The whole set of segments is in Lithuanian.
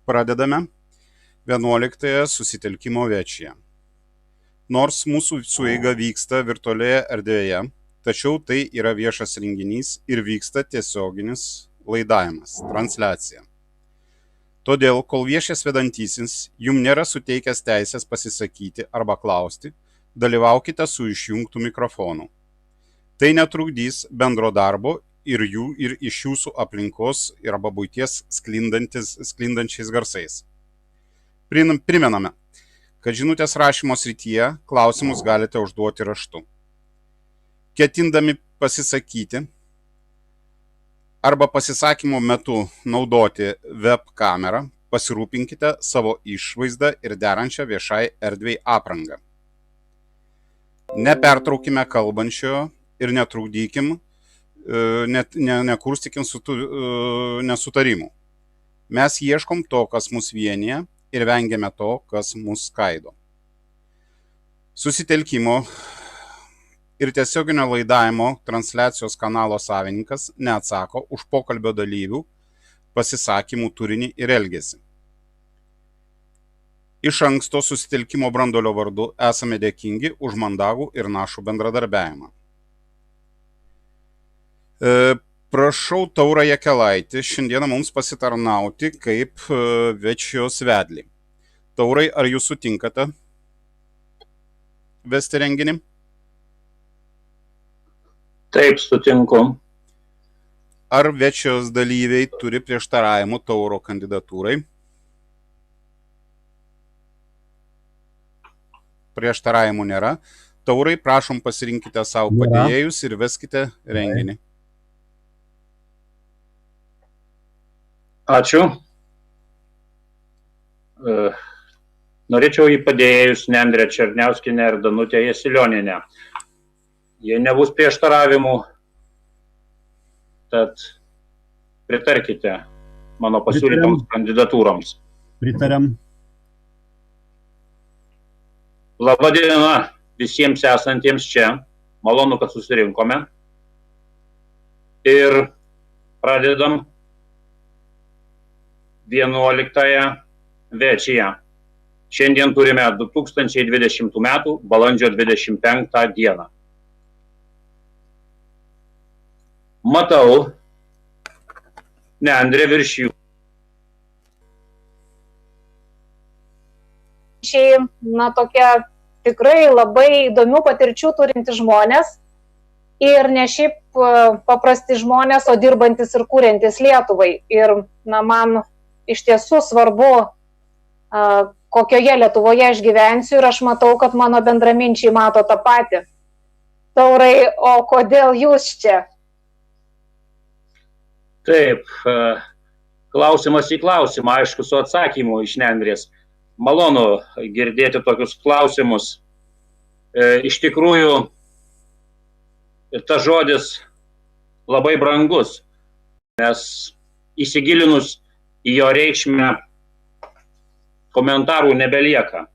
Pradedame 11-ąją susitelkimo večiją. Nors mūsų sueiga vyksta virtualioje erdvėje, tačiau tai yra viešas renginys ir vyksta tiesioginis laidavimas, transliacija. Todėl, kol viešas vedantysis jums nėra suteikęs teisės pasisakyti arba klausti, dalyvaukite su išjungtu mikrofonu. Tai netrukdys bendro darbo ir iš jūsų aplinkos arba buities sklindančiais garsais. Primename, kad žinutės rašymo srityje klausimus galite užduoti raštu. Ketindami pasisakyti arba pasisakymo metu naudoti web kamerą, pasirūpinkite savo išvaizdą ir derančią viešai erdvei aprangą. Nepertraukime kalbančiojo ir nekurstykim nesutarimų. Mes ieškom to, kas mus vienija, ir vengiame to, kas mus skaido. Susitelkimo ir tiesioginio laidavimo transliacijos kanalo savininkas neatsako už pokalbio dalyvių pasisakymų turinį ir elgesį. Iš anksto susitelkimo branduolio vardu esame dėkingi už mandagų ir našų bendradarbiavimą. Prašau Taurą Jakelaitį šiandieną mums pasitarnauti kaip večijos vedlį. Taurai, ar jūs sutinkate vesti renginį? Taip, sutinku. Ar večijos dalyviai turi prieštaravimų Tauro kandidatūrai? Prieštaravimų nėra. Taurai, prašom pasirinkite savo padėjėjus ir veskite renginį. Ačiū. Norėčiau į padėjėjus Nendrę Černiauskienę ir Danutę Jasilionienę. Jei nebus prieštaravimų, tad pritarkite mano pasiūlytoms kandidatūroms. Pritariam. Labą dieną visiems esantiems čia. Malonu, kad susirinkome. Ir pradedam 11-ąją večiją. Šiandien turime 2020 metų balandžio 25 dieną. Matau, Nendrė virš jų. Tokie tikrai labai įdomių patirčių turinti žmonės ir ne šiaip paprasti žmonės, o dirbantis ir kūriantis Lietuvai. Ir man iš tiesų svarbu, kokioje Lietuvoje aš gyvensiu, ir aš matau, kad mano bendraminčiai mato tą patį. Taurai, o kodėl jūs čia? Taip, klausimas į klausimą, aišku, su atsakymu iš Nendrės. Malonu girdėti tokius klausimus. Iš tikrųjų, tas žodis labai brangus, nes įsigilinus į jo reikšmę komentarų nebelieka.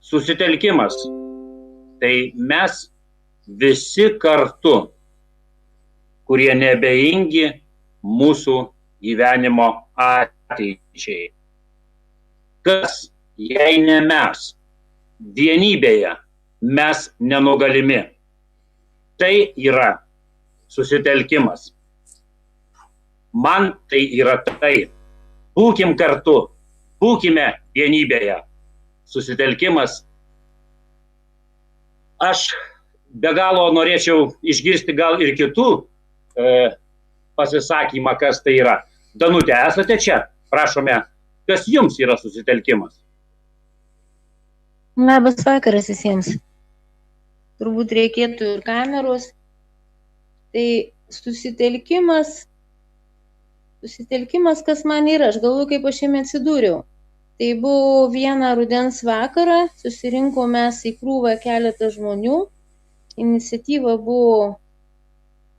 Susitelkimas. Tai mes visi kartu, kurie neabejingi mūsų gyvenimo ateičiai. Kas, jei ne mes, vienybėje mes nenugalimi. Tai yra susitelkimas. Man tai yra tai. Būkim kartu, būkime vienybėje. Susitelkimas. Aš be galo norėčiau išgirsti gal ir kitų pasisakymą, kas tai yra. Danutė, esate čia? Prašome, kas jums yra susitelkimas? Labas vakaras visiems. Turbūt reikėtų ir kameros. Tai susitelkimas, kas man yra, aš galvoju, kaip aš jame atsidūriau. Tai buvo vieną rudens vakarą, susirinko mes į krūvą keletą žmonių. Iniciatyva buvo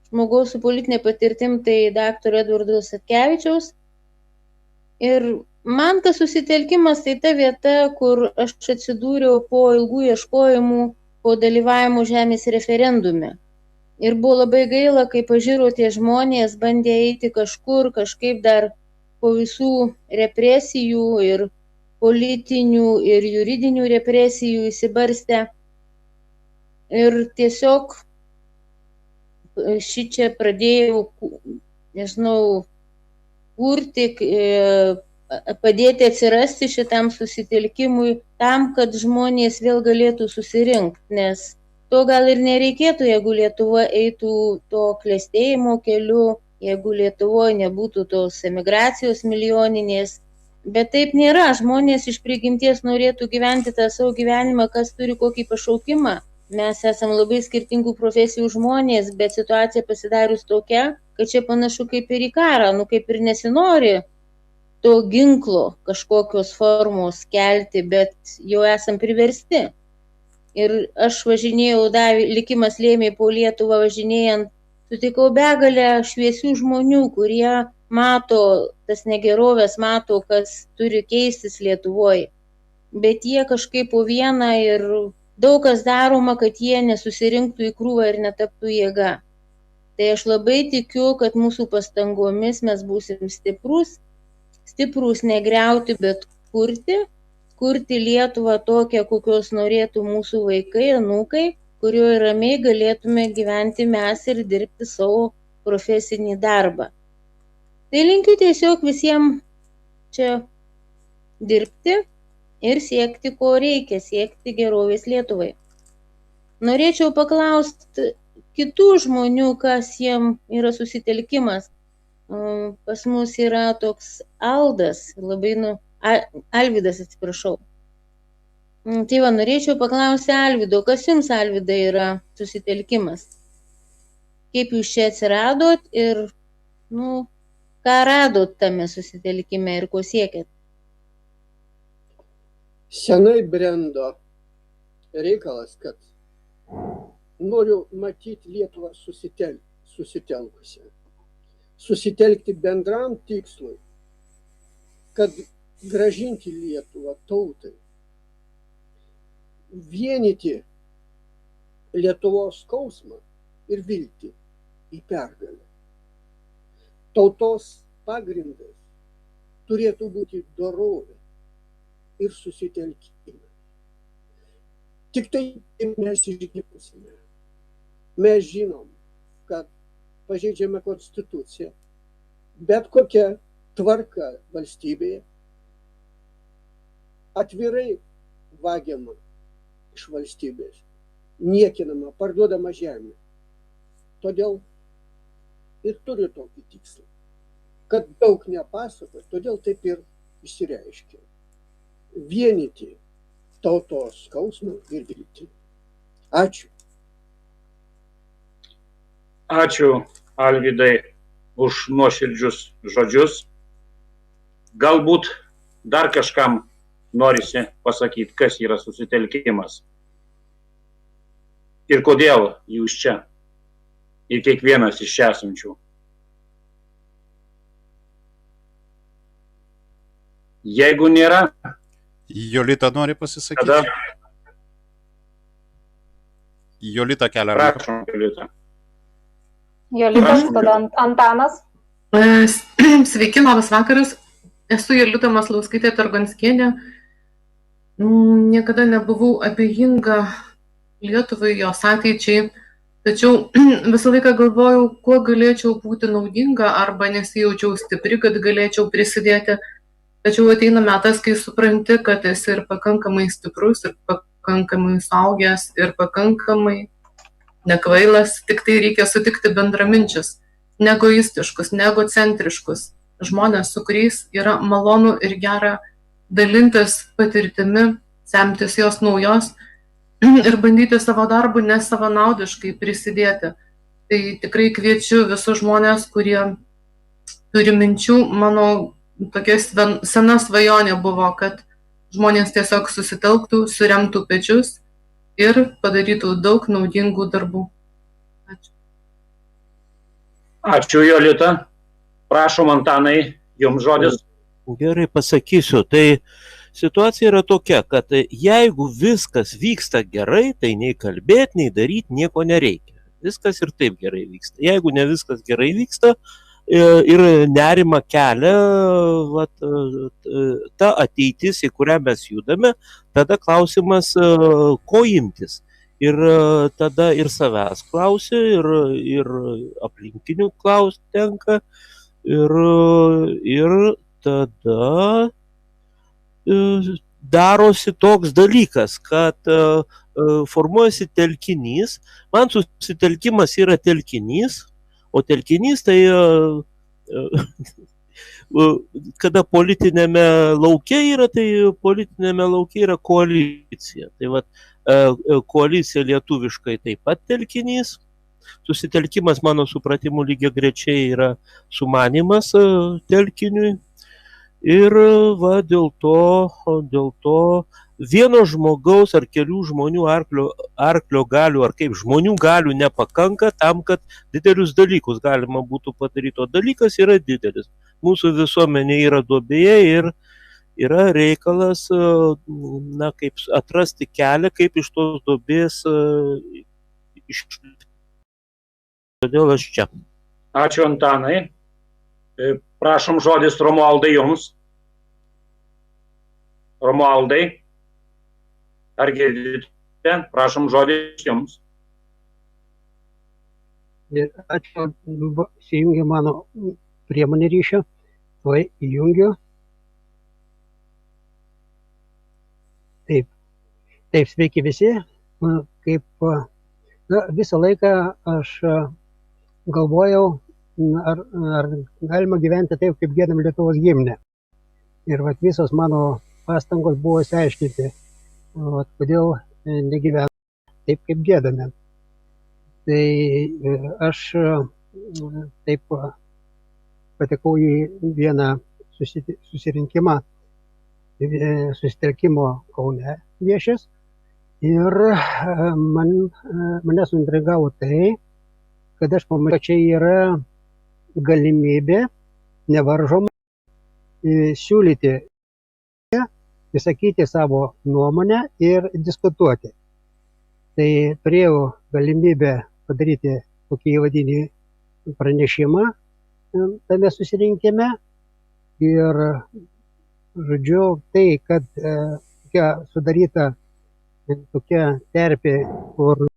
žmogaus su politinė patirtim, tai daktaro Edvardo Satkevičiaus. Ir man tas susitelkimas tai ta vieta, kur aš atsidūriau po ilgų ieškojimų, po dalyvavimo žemės referendume. Ir buvo labai gaila, kai pažiūrėjau, tie žmonės bandė eiti kažkur, kažkaip dar po visų represijų ir politinių ir juridinių represijų įsibarstę. Ir tiesiog šičia pradėjau, nežinau, kurti, padėti atsirasti šitam susitelkimui tam, kad žmonės vėl galėtų susirinkti, nes to gal ir nereikėtų, jeigu Lietuva eitų to klestėjimo keliu, jeigu Lietuvoje nebūtų tos emigracijos milijoninės. Bet taip nėra, žmonės iš prigimties norėtų gyventi tą savo gyvenimą, kas turi kokį pašaukimą. Mes esam labai skirtingų profesijų žmonės, bet situacija pasidarius tokia, kad čia panašu kaip ir į karą, kaip ir nesinori to ginklo kažkokios formos kelti, bet jau esam priversti. Ir aš važinėjau, likimas lėmė po Lietuvą važinėjant, sutikau begalę šviesių žmonių, kurie mato tas negerovės, mato, kas turi keistis Lietuvoje. Bet jie kažkaip po vieną ir daug kas daroma, kad jie nesusirinktų į krūvą ir netaptų jėga. Tai aš labai tikiu, kad mūsų pastangomis mes būsim stiprus negriauti, bet kurti Lietuvą tokią, kokios norėtų mūsų vaikai, anūkai, kurioje ramiai galėtume gyventi mes ir dirbti savo profesinį darbą. Tai linkiu tiesiog visiems čia dirbti ir siekti, ko reikia, siekti gerovės Lietuvai. Norėčiau paklausti kitų žmonių, kas jiem yra susitelkimas. Pas mus yra toks Aldas, Alvydas, atsiprašau. Tai va, norėčiau paklausti Alvydo, kas jums, Alvydai, yra susitelkimas? Kaip jūs čia atsiradot ir, ką radot tame susitelkime ir ko siekėt? Senai brendo reikalas, kad noriu matyti Lietuvą susitelkusią. Susitelkti bendram tikslui, kad grąžinti Lietuvą tautai. Vienyti Lietuvos skausmą ir viltį į pergalę. Tautos pagrindas turėtų būti dorovė ir susitelkimas. Tik tai mes išgyvensime. Mes žinom, kad pažeidžiame konstituciją, bet kokia tvarka valstybėje atvirai vagiama iš valstybės, niekinama, parduodama žemė. Todėl ir turiu tokį tikslą, kad daug nepasakot, todėl taip ir išsireiškia. Vienyti tautos skausmą ir viltį. Ačiū. Ačiū, Alvydai, už nuoširdžius žodžius. Galbūt dar kažkam norisi pasakyti, kas yra susitelkimas ir kodėl jūs čia ir kiekvienas iš čia esančių. Jeigu nėra, Jolita nori pasisakyti? tada Jolita kelia ranką. prašom, Jolita. Jolita, tada Antanas. Sveiki, labas vakaras. Esu Jolita Maslauskaitė Targonskienė. Niekada nebuvau abejinga Lietuvai, jos ateičiai, tačiau visą laiką galvojau, kuo galėčiau būti naudinga arba nesijaučiau stipri, kad galėčiau prisidėti. Tačiau ateina metas, kai supranti, kad esi ir pakankamai stiprus, ir pakankamai suaugęs, ir pakankamai nekvailas, tik tai reikia sutikti bendraminčius, neegoistiškus, neegocentriškus žmonės, su kuriais yra malonu ir gera dalintis patirtimi, semtis jos naujos ir bandyti savo darbų nesavanaudiškai prisidėti. Tai tikrai kviečiu visus žmonės, kurie turi minčių. Mano tokia sena svajonė buvo, kad žmonės tiesiog susitelktų, suremtų pečius ir padarytų daug naudingų darbų. Ačiū. Ačiū, Jolita. Prašom, Antanai, jums žodis. Gerai pasakysiu, tai situacija yra tokia, kad jeigu viskas vyksta gerai, tai nei kalbėti, nei daryti nieko nereikia. Viskas ir taip gerai vyksta. Jeigu ne viskas gerai vyksta, ir nerima kelia vat, ta ateitis, į kurią mes judame, tada klausimas, ko imtis. Ir tada ir savęs klausi, ir aplinkinių klausti tenka, ir tada darosi toks dalykas, kad formuojasi telkinys. Man susitelkimas yra telkinys, o telkinys tai kada politinėme lauke yra, tai politinėme lauke yra koalicija. Tai vat, koalicija lietuviškai taip pat telkinys. Susitelkimas, mano supratimu, lygiagrečiai yra sumanimas telkiniui. Ir va, dėl to vieno žmogaus ar kelių žmonių arklio galių, ar kaip žmonių galių nepakanka tam, kad didelius dalykus galima būtų padaryti. O dalykas yra didelis. Mūsų visuomenė yra duobėje ir yra reikalas, na, kaip atrasti kelią, kaip iš tos duobės išlipti. Todėl aš čia. Ačiū, Antanai. Prašom žodis Romualdai jums. Romualdai, ar girdite? Prašom žodis jums. Ačiū, įsijungia mano priemonė ryšio. Tuoj įjungiu. Taip, sveiki visi. Kaip visą laiką aš galvojau, ar galima gyventi taip, kaip giedam Lietuvos himne. Ir vat visos mano pastangos buvo išsiaiškinti, kodėl negyvename taip, kaip giedame. Tai aš taip patekau į vieną susirinkimą, susitelkimo Kaune viešės. Ir mane suintrigavo tai, kad aš pamačiau, čia yra galimybė nevaržomai siūlyti, išsakyti savo nuomonę ir diskutuoti. Tai turėjau galimybę padaryti tokį įvadinį pranešimą tame susirinkime. Ir, žodžiu, tai, kad tokia sudaryta tokia terpė, kur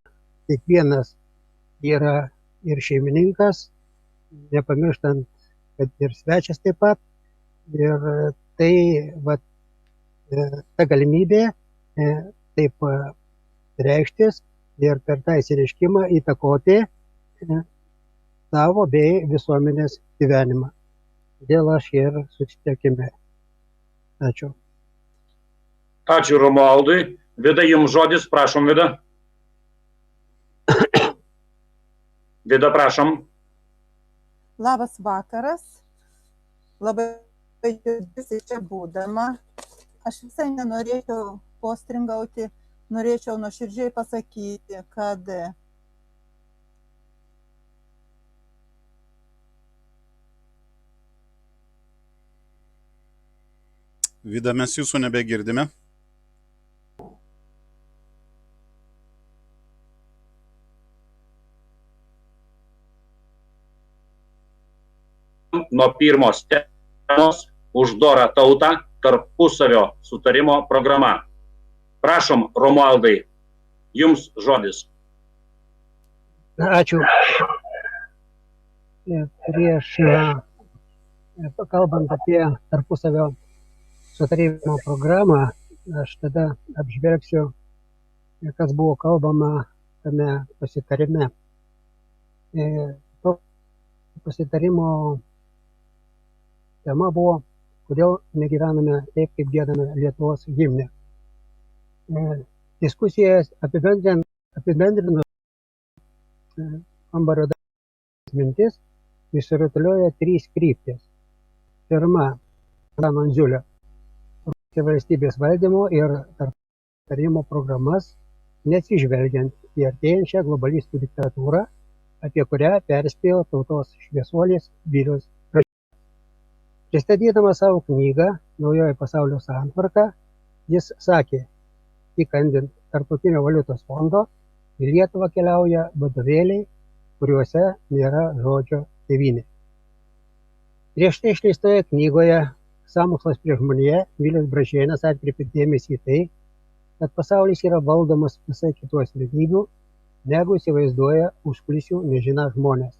kiekvienas yra ir šeimininkas, nepamirštant, kad ir svečias taip pat. Ir tai, vat, ta galimybė taip reikštis ir per tą įsireiškimą įtakoti savo bei visuomenės gyvenimą. Todėl aš ir susitelkime. Ačiū. Ačiū Romualdui. Vida, jums žodis, prašom, Vida. Vida, prašom. Labas vakaras. Labai džiaugiuosi čia būdama. Aš visai nenorėčiau postringauti, norėčiau nuoširdžiai pasakyti, kad Vida, mes jūsų nebegirdime. Nuo pirmos temos uždorą tautą tarpusavio sutarimo programa. Prašom, Romualdai, jums žodis. Ačiū. Prieš kalbant apie tarpusavio sutarimo programą, aš tada apžvelgsiu, kas buvo kalbama tame pasitarime. To pasitarimo tema buvo, kodėl negyvename taip, kaip giedame Lietuvos himne. Diskusijas apibendrinus kambario mintis, išsirutulioja 3 kryptis. Pirma, Antano Andziulio valstybės valdymo ir tarimo programas, neatsižvelgiant į artėjančią globalistų diktatūrą, apie kurią perspėjo tautos šviesuolis Vilius Raišys. Pristatydamas savo knygą Naujoji pasaulio santvarka, jis sakė, įkandint Tarptautinio valiutos fondo, į Lietuvą keliauja vadovėliai, kuriuose nėra žodžio tėvynė. Prieš tai išleistoje knygoje Sąmokslas prieš žmoniją Vilius Bražėnas atkreipė dėmesį į tai, kad pasaulis yra valdomas visai kitų asmenybių, negu įsivaizduoja užkulisių nežiną žmonės.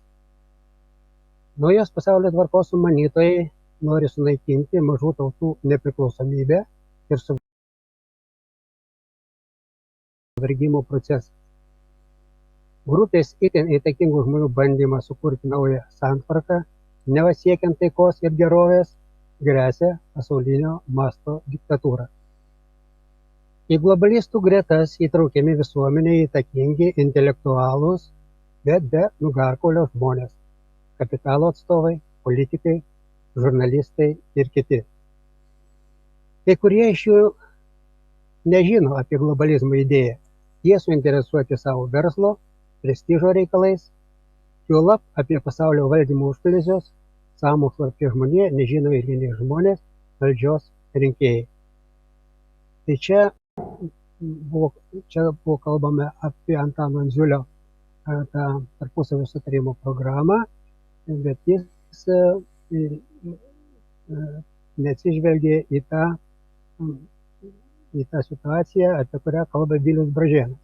Naujos pasaulio tvarkos sumanytojai nori sunaikinti mažų tautų nepriklausomybę ir suvargimo procesą. Grupės itin įtakingų žmonių bandymas sukurti naują santvarką, neva siekiant taikos ir gerovės, gresia pasaulinio masto diktatūra. Į globalistų gretas įtraukiami visuomenėje įtakingi intelektualūs, bet be nugarkaulio žmonės, kapitalo atstovai, politikai, žurnalistai ir kiti. Kai kurie iš jų nežino apie globalizmo idėją. Jie suinteresuoti savo verslo, prestižo reikalais, juolab apie pasaulio valdymo užkulisius, sąmokslą apie žmoniją nežino eiliniai žmonės, valdžios rinkėjai. Tai čia buvo kalbame apie Antano Andziulio tą tarpusavio sutarimo programą, bet jis neatsižvelgė į tą situaciją, apie kurią kalba Vilius Bražėnas.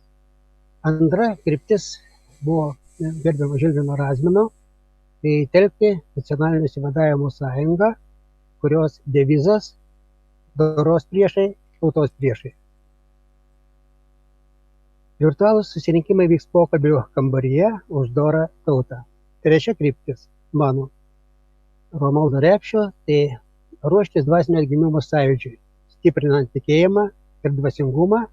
Antra kryptis buvo gerbiamo Žilvino Razmino, tai telkti nacionalinio išsivadavimo sąjungą, kurios devizas doros priešai, tautos priešai. Virtualūs susirinkimai vyks pokalbių kambaryje už dorą tautą. Trečia kryptis mano Romualdo Repšio, tai ruoštis dvasinio atgimimo sąjūdžiui, stiprinant tikėjimą ir dvasingumą,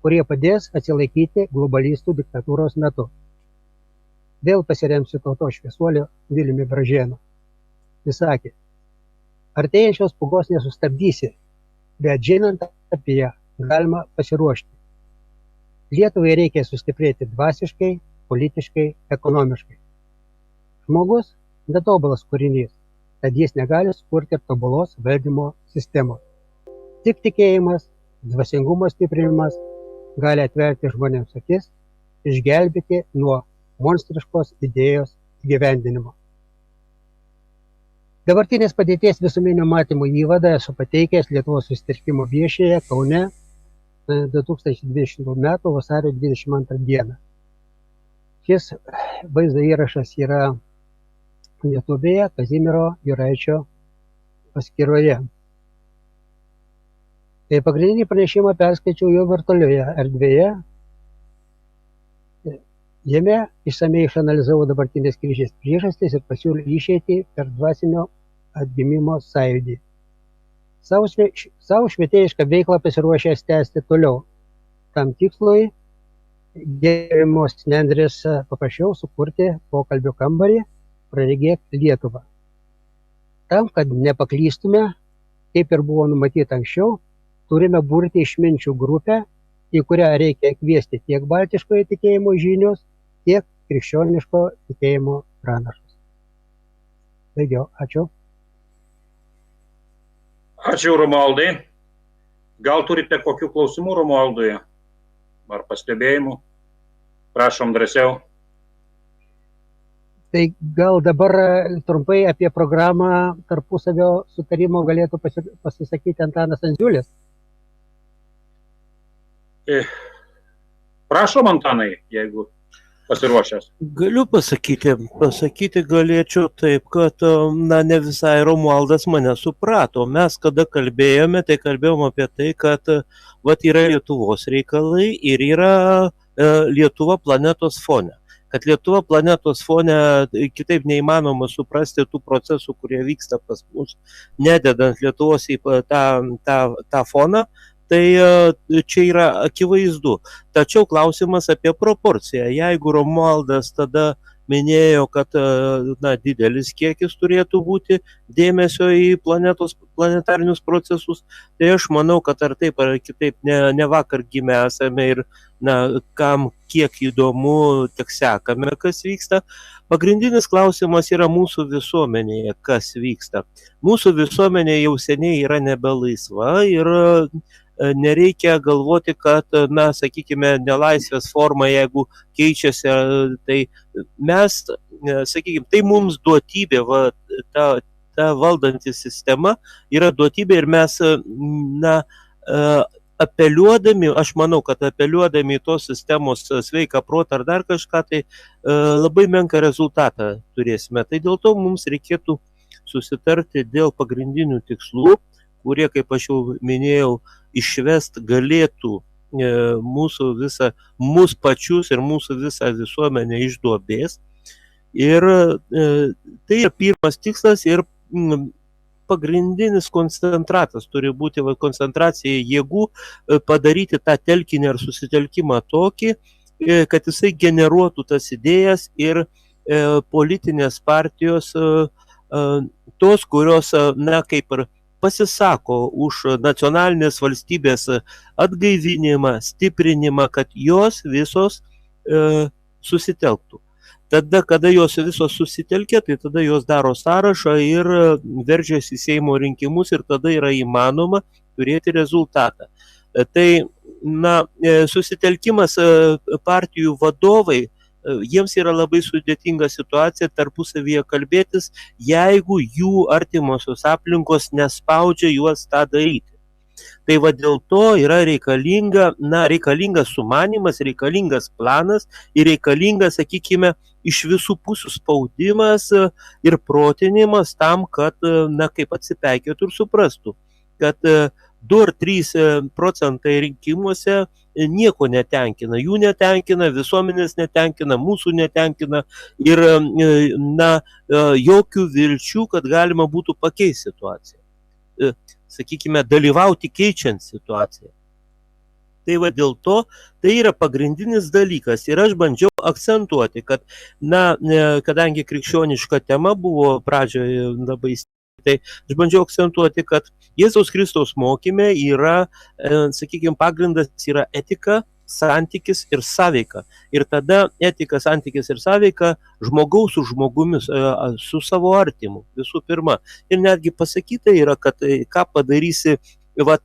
kurie padės atsilaikyti globalistų diktatūros metu. Vėl pasiremsiu tautos šviesuolio Viliumi Bražėnu. Jis sakė, artėjančios pūgos nesustabdysi, bet žinant apie ją galima pasiruošti. Lietuvai reikia sustiprėti dvasiškai, politiškai, ekonomiškai. Žmogus netobulas kūrinys, tad jis negali sukurti ir tobulos valdymo sistemos. Tik tikėjimas, dvasingumo stiprinimas gali atverti žmonėms akis, išgelbėti nuo monstriškos idėjos įgyvendinimo. Dabartinės padėties visuomeninio matymo įvadą esu pateikęs Lietuvos susitelkimo viešėje Kaune 2020 m. vasario 22 d. Šis vaizdo įrašas yra YouTube'e Kazimiero Juraičio paskyroje. Tai pagrindinį pranešimą perskaičiau jo virtualioje erdvėje. Jame išsamei išanalizavau dabartinės krizės priežastis ir pasiūliau išeitį per dvasinio atgimimo sąjūdį. Savo švietėjišką veiklą pasiruošęs tęsti toliau. Tam tikslui gerbiamos Nendrės paprašiau sukurti pokalbių kambarį Praregėk Lietuvą. Tam, kad nepaklystume, kaip ir buvo numatyta anksčiau, turime burti išminčių grupę, į kurią reikia kviesti tiek baltiškojo tikėjimo žinios, tiek krikščioniško tikėjimo pranašus. Baigiau. Ačiū. Ačiū, Romualdai. Gal turite kokių klausimų Romualdui ar pastebėjimų? Prašom drąsiau. Tai gal dabar trumpai apie programą tarpusavio sutarimo galėtų pasisakyti Antanas Andziulis. Prašom, Antanai, jeigu pasiruošęs. Galiu pasakyti galėčiau taip, kad ne visai Romualdas mane suprato. Mes kada kalbėjome, tai kalbėjome apie tai, kad yra Lietuvos reikalai ir yra Lietuva planetos fone. Kad Lietuva planetos fone kitaip neįmanoma suprasti tų procesų, kurie vyksta pas mus, nededant Lietuvos į tą foną, tai čia yra akivaizdu. Tačiau klausimas apie proporciją. Jeigu Romualdas tada minėjo, kad didelis kiekis turėtų būti dėmesio į planetarinius procesus, tai aš manau, kad ar taip ar kitaip ne vakar gimę esame ir kam kiek įdomu, tik sekame, kas vyksta. Pagrindinis klausimas yra mūsų visuomenėje, kas vyksta. Mūsų visuomenė jau seniai yra nebelaisva ir nereikia galvoti, kad, sakykime, nelaisvės forma, jeigu keičiasi, tai mes, sakykime, tai mums duotybė, ta ta valdanti sistema yra duotybė ir mes, apeliuodami, aš manau, kad apeliuodami į tos sistemos sveiką protą ar dar kažką, tai labai menką rezultatą turėsime. Tai dėl to mums reikėtų susitarti dėl pagrindinių tikslų, kurie, kaip aš jau minėjau, išvest galėtų mūsų pačius ir mūsų visą visuomenę iš duobės. Ir tai yra pirmas tikslas ir pagrindinis koncentratas turi būti koncentracija jėgų, padaryti tą telkinį ar susitelkimą tokį, kad jisai generuotų tas idėjas ir politinės partijos, tos, kurios, kaip ir pasisako už nacionalinės valstybės atgaivinimą, stiprinimą, kad jos visos susitelktų. Tada, kada jos visos susitelkia, tai tada jos daro sąrašą ir veržiasi į Seimo rinkimus ir tada yra įmanoma turėti rezultatą. Tai, susitelkimas partijų vadovai, jiems yra labai sudėtinga situacija tarpusavyje kalbėtis, jeigu jų artimosios aplinkos nespaudžia juos tą daryti. Tai va dėl to yra reikalingas sumanymas, reikalingas planas ir reikalingas, sakykime, iš visų pusių spaudimas ir protinimas tam, kad, kaip atsipeikėtų ir suprastų, kad 2 ar 3% rinkimuose nieko netenkina, jų netenkina, visuomenės netenkina, mūsų netenkina ir jokių vilčių, kad galima būtų pakeisti situaciją. Sakykime, dalyvauti keičiant situaciją. Tai va dėl to tai yra pagrindinis dalykas ir aš bandžiau akcentuoti, kad, kadangi krikščioniška tema buvo pradžioje labai tai aš bandžiau akcentuoti, kad Jėzaus Kristaus mokyme yra, sakykime, pagrindas yra etika, santykis ir sąveika. Ir tada etika, santykis ir sąveika žmogaus su žmogumis, su savo artimu, visų pirma. Ir netgi pasakyta yra, kad ką padarysi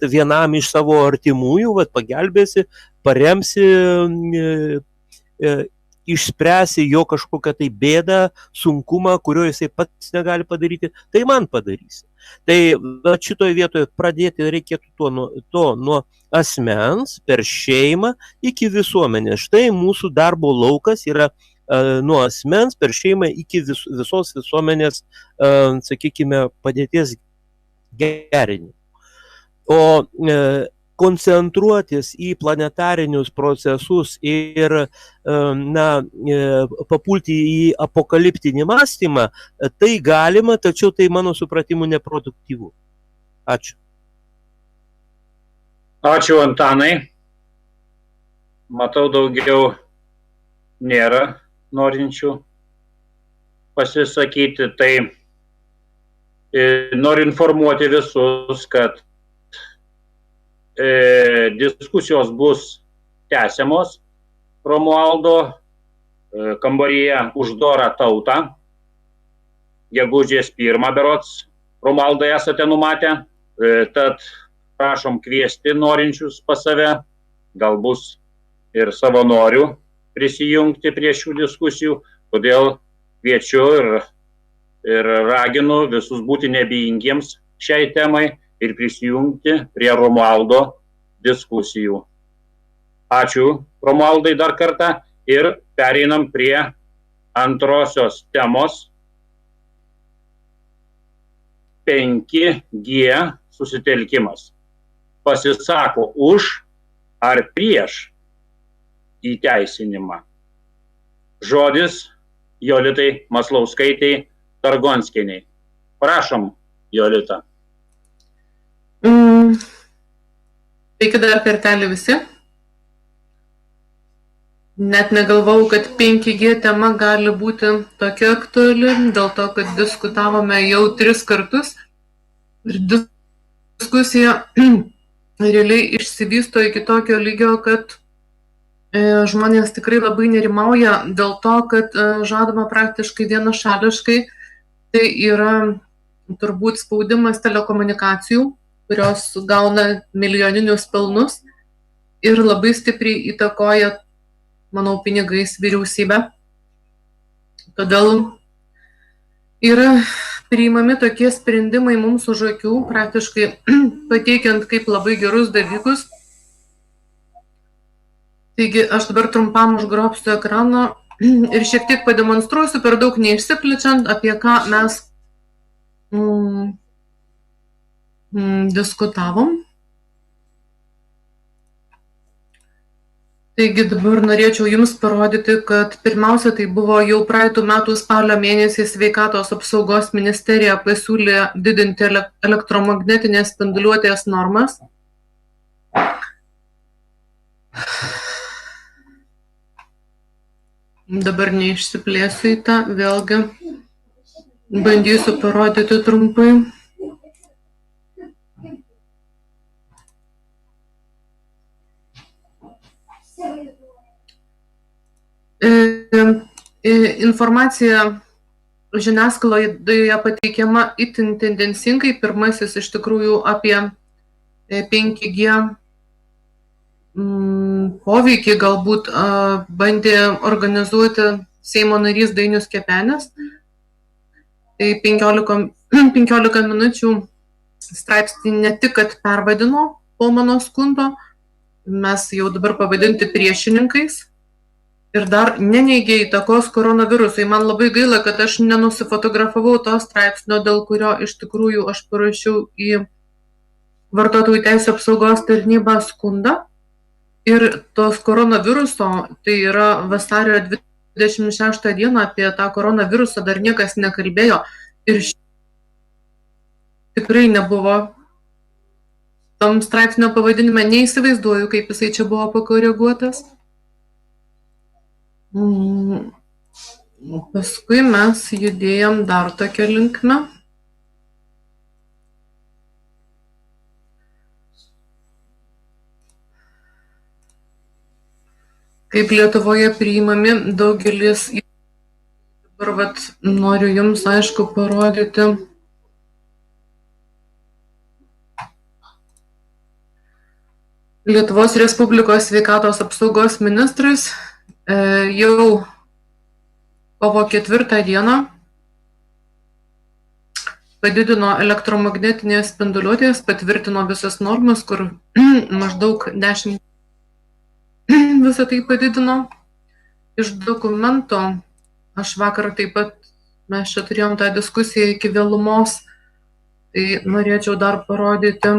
vienam iš savo artimųjų, pagelbėsi, paremsi, išspręsi jo kažkokią tai bėdą, sunkumą, kurio jisai pats negali padaryti, tai man padarysi. Tai šitoje vietoje pradėti reikėtų nuo asmens per šeimą iki visuomenės. Štai mūsų darbo laukas yra nuo asmens per šeimą iki visos visuomenės, sakykime, padėties gerinimo. O koncentruotis į planetarinius procesus ir papulti į apokaliptinį mąstymą, tai galima, tačiau tai mano supratimu neproduktyvu. Ačiū. Ačiū, Antanai. Matau, daugiau nėra norinčių pasisakyti. Tai noriu informuoti visus, kad diskusijos bus tęsiamos Romualdo kambaryje Uždora tauta. Gegužės 1 berods Romualdai esate numatę, tad prašom kviesti norinčius pas save, gal bus ir savanorių prisijungti prie šių diskusijų, todėl kviečiu ir raginu visus būti neabejingiems šiai temai ir prisijungti prie Romualdo diskusijų. Ačiū, Romualdai, dar kartą ir pereinam prie antrosios temos. 5G susitelkimas. Pasisako už ar prieš įteisinimą. Žodis Jolitai Maslauskaitei Targonskienei. Prašom, Jolita. Sveiki dar kartelį visi. Net negalvau, kad 5G tema gali būti tokia aktuali, dėl to, kad diskutavome jau 3 kartus ir diskusija realiai išsivysto iki tokio lygio, kad žmonės tikrai labai nerimauja dėl to, kad žadama praktiškai vienašališkai. Tai yra turbūt spaudimas telekomunikacijų, kurios gauna milijoninius pelnus ir labai stipriai įtakoja, manau, pinigais vyriausybę. Todėl yra priimami tokie sprendimai mums už akių, praktiškai pateikiant kaip labai gerus dalykus. Taigi aš dabar trumpam užgrobsiu ekraną ir šiek tiek pademonstruosiu, per daug neišsiplečiant, apie ką mes diskutavom. Taigi dabar norėčiau Jums parodyti, kad pirmiausia tai buvo jau praeitų metų spalio mėnesį Sveikatos apsaugos ministerija pasiūlė didinti elektromagnetinės spinduliuotės normas. Dabar neišsiplėsiu į tą, vėlgi bandysiu parodyti trumpai. Informacija žiniasklaidoje pateikiama itin tendencingai. Pirmasis iš tikrųjų apie 5G poveikį galbūt bandė organizuoti Seimo narys Dainius Kepenis. Tai 15 minučių straipsnį ne tik, kad pervadino po mano skundo, mes jau dabar pavadinti priešininkais. Ir dar neneigė įtakos koronavirusui. Man labai gaila, kad aš nenusifotografavau to straipsnio, dėl kurio iš tikrųjų aš parašiau į vartotojų teisių apsaugos tarnybą skundą. Ir tos koronaviruso, tai yra vasario 26 dieną, apie tą koronavirusą dar niekas nekalbėjo. Ir tikrai nebuvo tam straipsnio pavadinime, neįsivaizduoju, kaip jisai čia buvo pakoreguotas. Paskui mes judėjom dar tokią linkmę. Kaip Lietuvoje priimami daugelis, dabar noriu Jums aišku parodyti. Lietuvos Respublikos sveikatos apsaugos ministras jau kovo 4 dieną padidino elektromagnetinės spinduliuotės, patvirtino visas normas, kur maždaug 10 visą tai padidino. Iš dokumento, aš vakar taip pat, mes čia turėjom tą diskusiją iki vėlumos, tai norėčiau dar parodyti.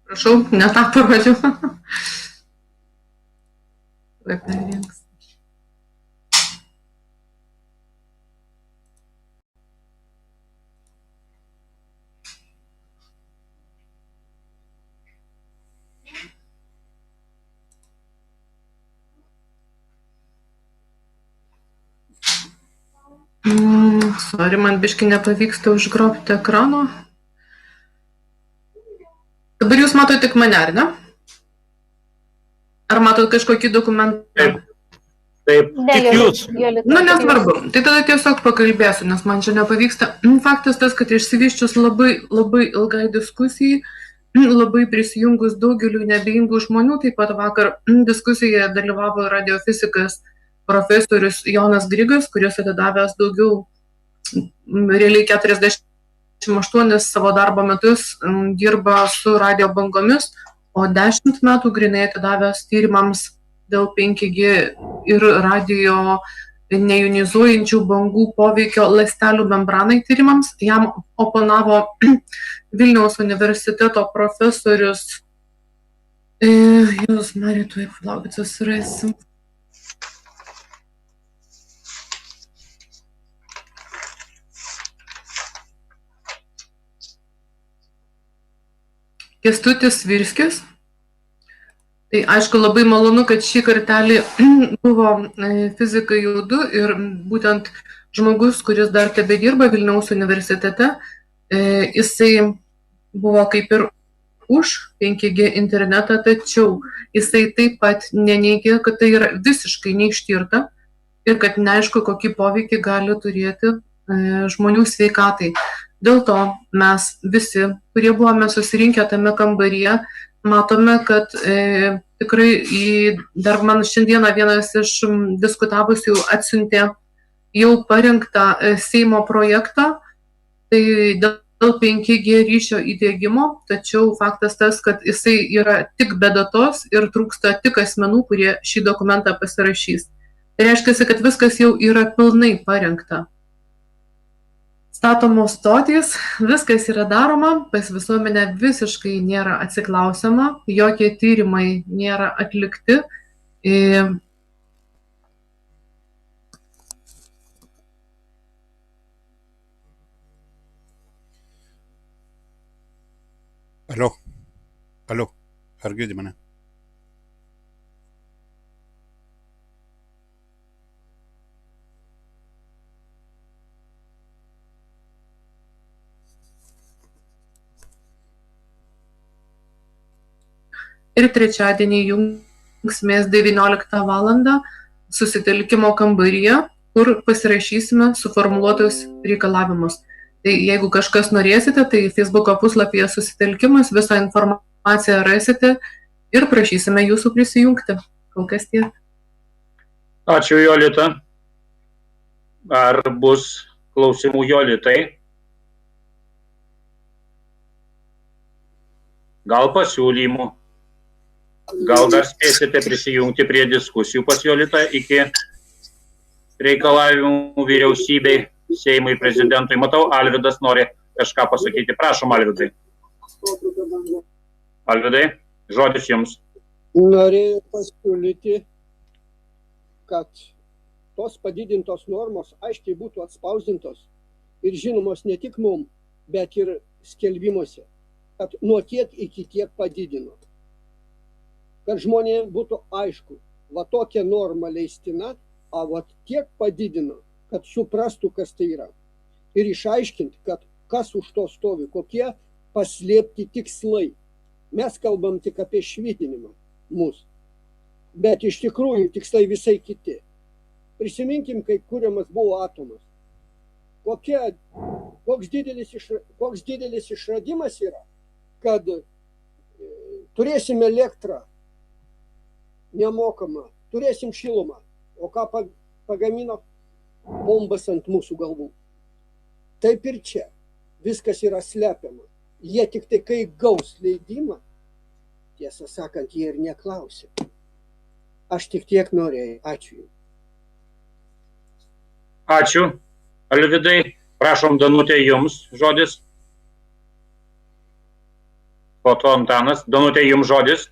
Prašau, ne tą parodžiau. Vai perjungs. Sorry, man biškai nepavyksta užgrobti ekrano. Dabar Jūs matote tik mane, ar ne? Ar matote kažkokį dokumentą? Taip. Tik Jūs. Nu, nesvarbu. Tai tada tiesiog pakalbėsiu, nes man čia nepavyksta. Faktas tas, kad išsivyščius labai ilgai diskusijai, labai prisijungus daugeliu neabejingų žmonių, taip pat vakar diskusijoje dalyvavo radiofizikas profesorius Jonas Grigas, kuris atidavęs daugiau, realiai 48 savo darbo metus dirba su radio bangomis, o 10 metų grinai atidavęs tyrimams dėl 5G ir radio neionizuojančių bangų poveikio ląstelių membranai tyrimams. Jam oponavo Vilniaus universiteto profesorius, jūs norėtų įplaukti, susirasim. Kęstutis Svirskis. Tai aišku, labai malonu, kad šį kartelį buvo fizikai jau du ir būtent žmogus, kuris dar tebedirba Vilniaus universitete, jisai buvo kaip ir už 5G internetą, tačiau jisai taip pat neneigė, kad tai yra visiškai neištirta ir kad neaišku, kokį poveikį gali turėti žmonių sveikatai. Dėl to mes visi, kurie buvome susirinkę tame kambaryje, matome, kad tikrai dar man šiandieną vienas iš diskutavusių atsiuntė jau parengtą Seimo projektą, tai dėl 5G ryšio įdiegimo, tačiau faktas tas, kad jisai yra tik be datos ir trūksta tik asmenų, kurie šį dokumentą pasirašys. Tai reiškia, kad viskas jau yra pilnai parengta. Statomos stotys, viskas yra daroma, pas visuomenę visiškai nėra atsiklausiama, jokie tyrimai nėra atlikti. Alio, ar girdi mane? Ir trečiadienį jungsimės 19 valandą susitelkimo kambaryje, kur pasirašysime suformuluotus reikalavimus. Tai jeigu kažkas norėsite, tai Facebook'o puslapyje susitelkimas, visą informaciją rasite ir prašysime jūsų prisijungti. Kol kas tiek. Ačiū, Jolita. Ar bus klausimų Jolitai? Gal pasiūlymų? Gal dar spėsite prisijungti prie diskusijų pas Jolitą iki reikalavimų vyriausybei, Seimui, prezidentui. Matau, Alvydas nori kažką pasakyti. Prašom, Alvydai. Alvydai, žodis jums. Norėjau pasiūlyti, kad tos padidintos normos aiškiai būtų atspausdintos ir žinomos ne tik mums, bet ir skelbimuose, kad nuo tiek iki tiek padidino. Kad žmonėms būtų aišku, va tokia norma leistina, o va tiek padidino, kad suprastų, kas tai yra. Ir išaiškinti, kad kas už to stovi, kokie paslėpti tikslai. Mes kalbam tik apie švitinimą mūsų, bet iš tikrųjų tikslai visai kiti. Prisiminkim, kai kuriamas buvo atomas. Koks didelis išradimas yra, kad turėsim elektrą nemokamą, turėsim šilumą, o ką pagamino? Bombas ant mūsų galvų. Taip ir čia. Viskas yra slepiama. Jie tik tai, kai gaus leidimą, tiesą sakant, jie ir neklausė. Aš tik tiek norėjau. Ačiū. Ačiū. Alvydai, prašom, Danutė, jums žodis. Po to Antanas. Danutė, jums žodis.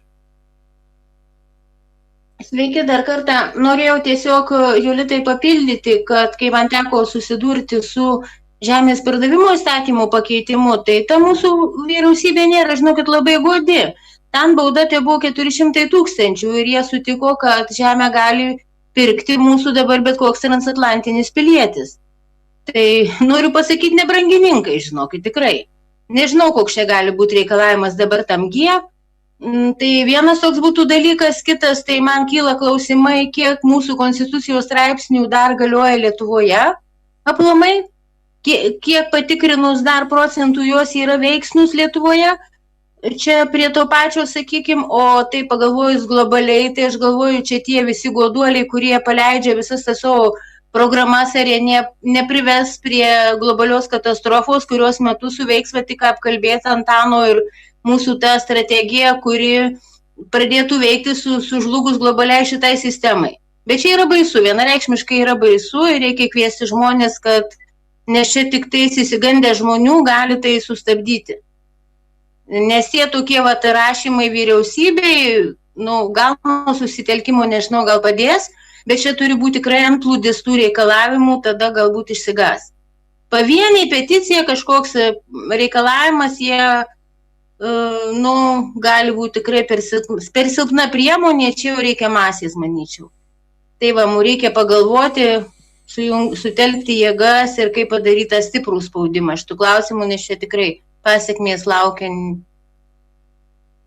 Sveiki dar kartą. Norėjau tiesiog Jolitai papildyti, kad kai man teko susidurti su žemės pardavimo įstatymų pakeitimu, tai ta mūsų vyriausybė nėra, žinokit, labai godi. Ten bauda tai buvo 400 000 ir jie sutiko, kad žemę gali pirkti mūsų dabar bet koks transatlantinis pilietis. Tai noriu pasakyti, nebrangininkai, žinokit, tikrai. Nežinau, koks čia gali būti reikalavimas dabar tam G. Tai vienas toks būtų dalykas, kitas, tai man kyla klausimai, kiek mūsų konstitucijos straipsnių dar galioja Lietuvoje aplamai, kiek patikrinus dar procentų jos yra veiksnus Lietuvoje. Čia prie to pačio, sakykim, o tai pagalvojus globaliai, tai aš galvoju, čia tie visi goduoliai, kurie paleidžia visas tas savo programas, ar jie neprives prie globalios katastrofos, kurios metu suveiks, va tik apkalbėti Antano ir mūsų ta strategija, kuri pradėtų veikti sužlugus globaliai šitai sistemai. Bet čia yra baisu, vienareikšmiškai yra baisu ir reikia kviesti žmonės, kad nes čia tik tais įsigandę žmonių gali tai sustabdyti. Nes tie tokie rašymai vyriausybei, gal susitelkimo, nežinau, gal padės, bet čia turi būti tikrai antplūdis tų reikalavimų, tada galbūt išsigas. Pavieniai peticija, kažkoks reikalavimas, jie gali būti tikrai per silpna priemonė, čia jau reikia masės, manyčiau. Tai va, mums reikia pagalvoti, sutelkti jėgas ir kaip padaryti stiprų spaudimą šitų klausimų, nes čia tikrai pasiekmės laukia.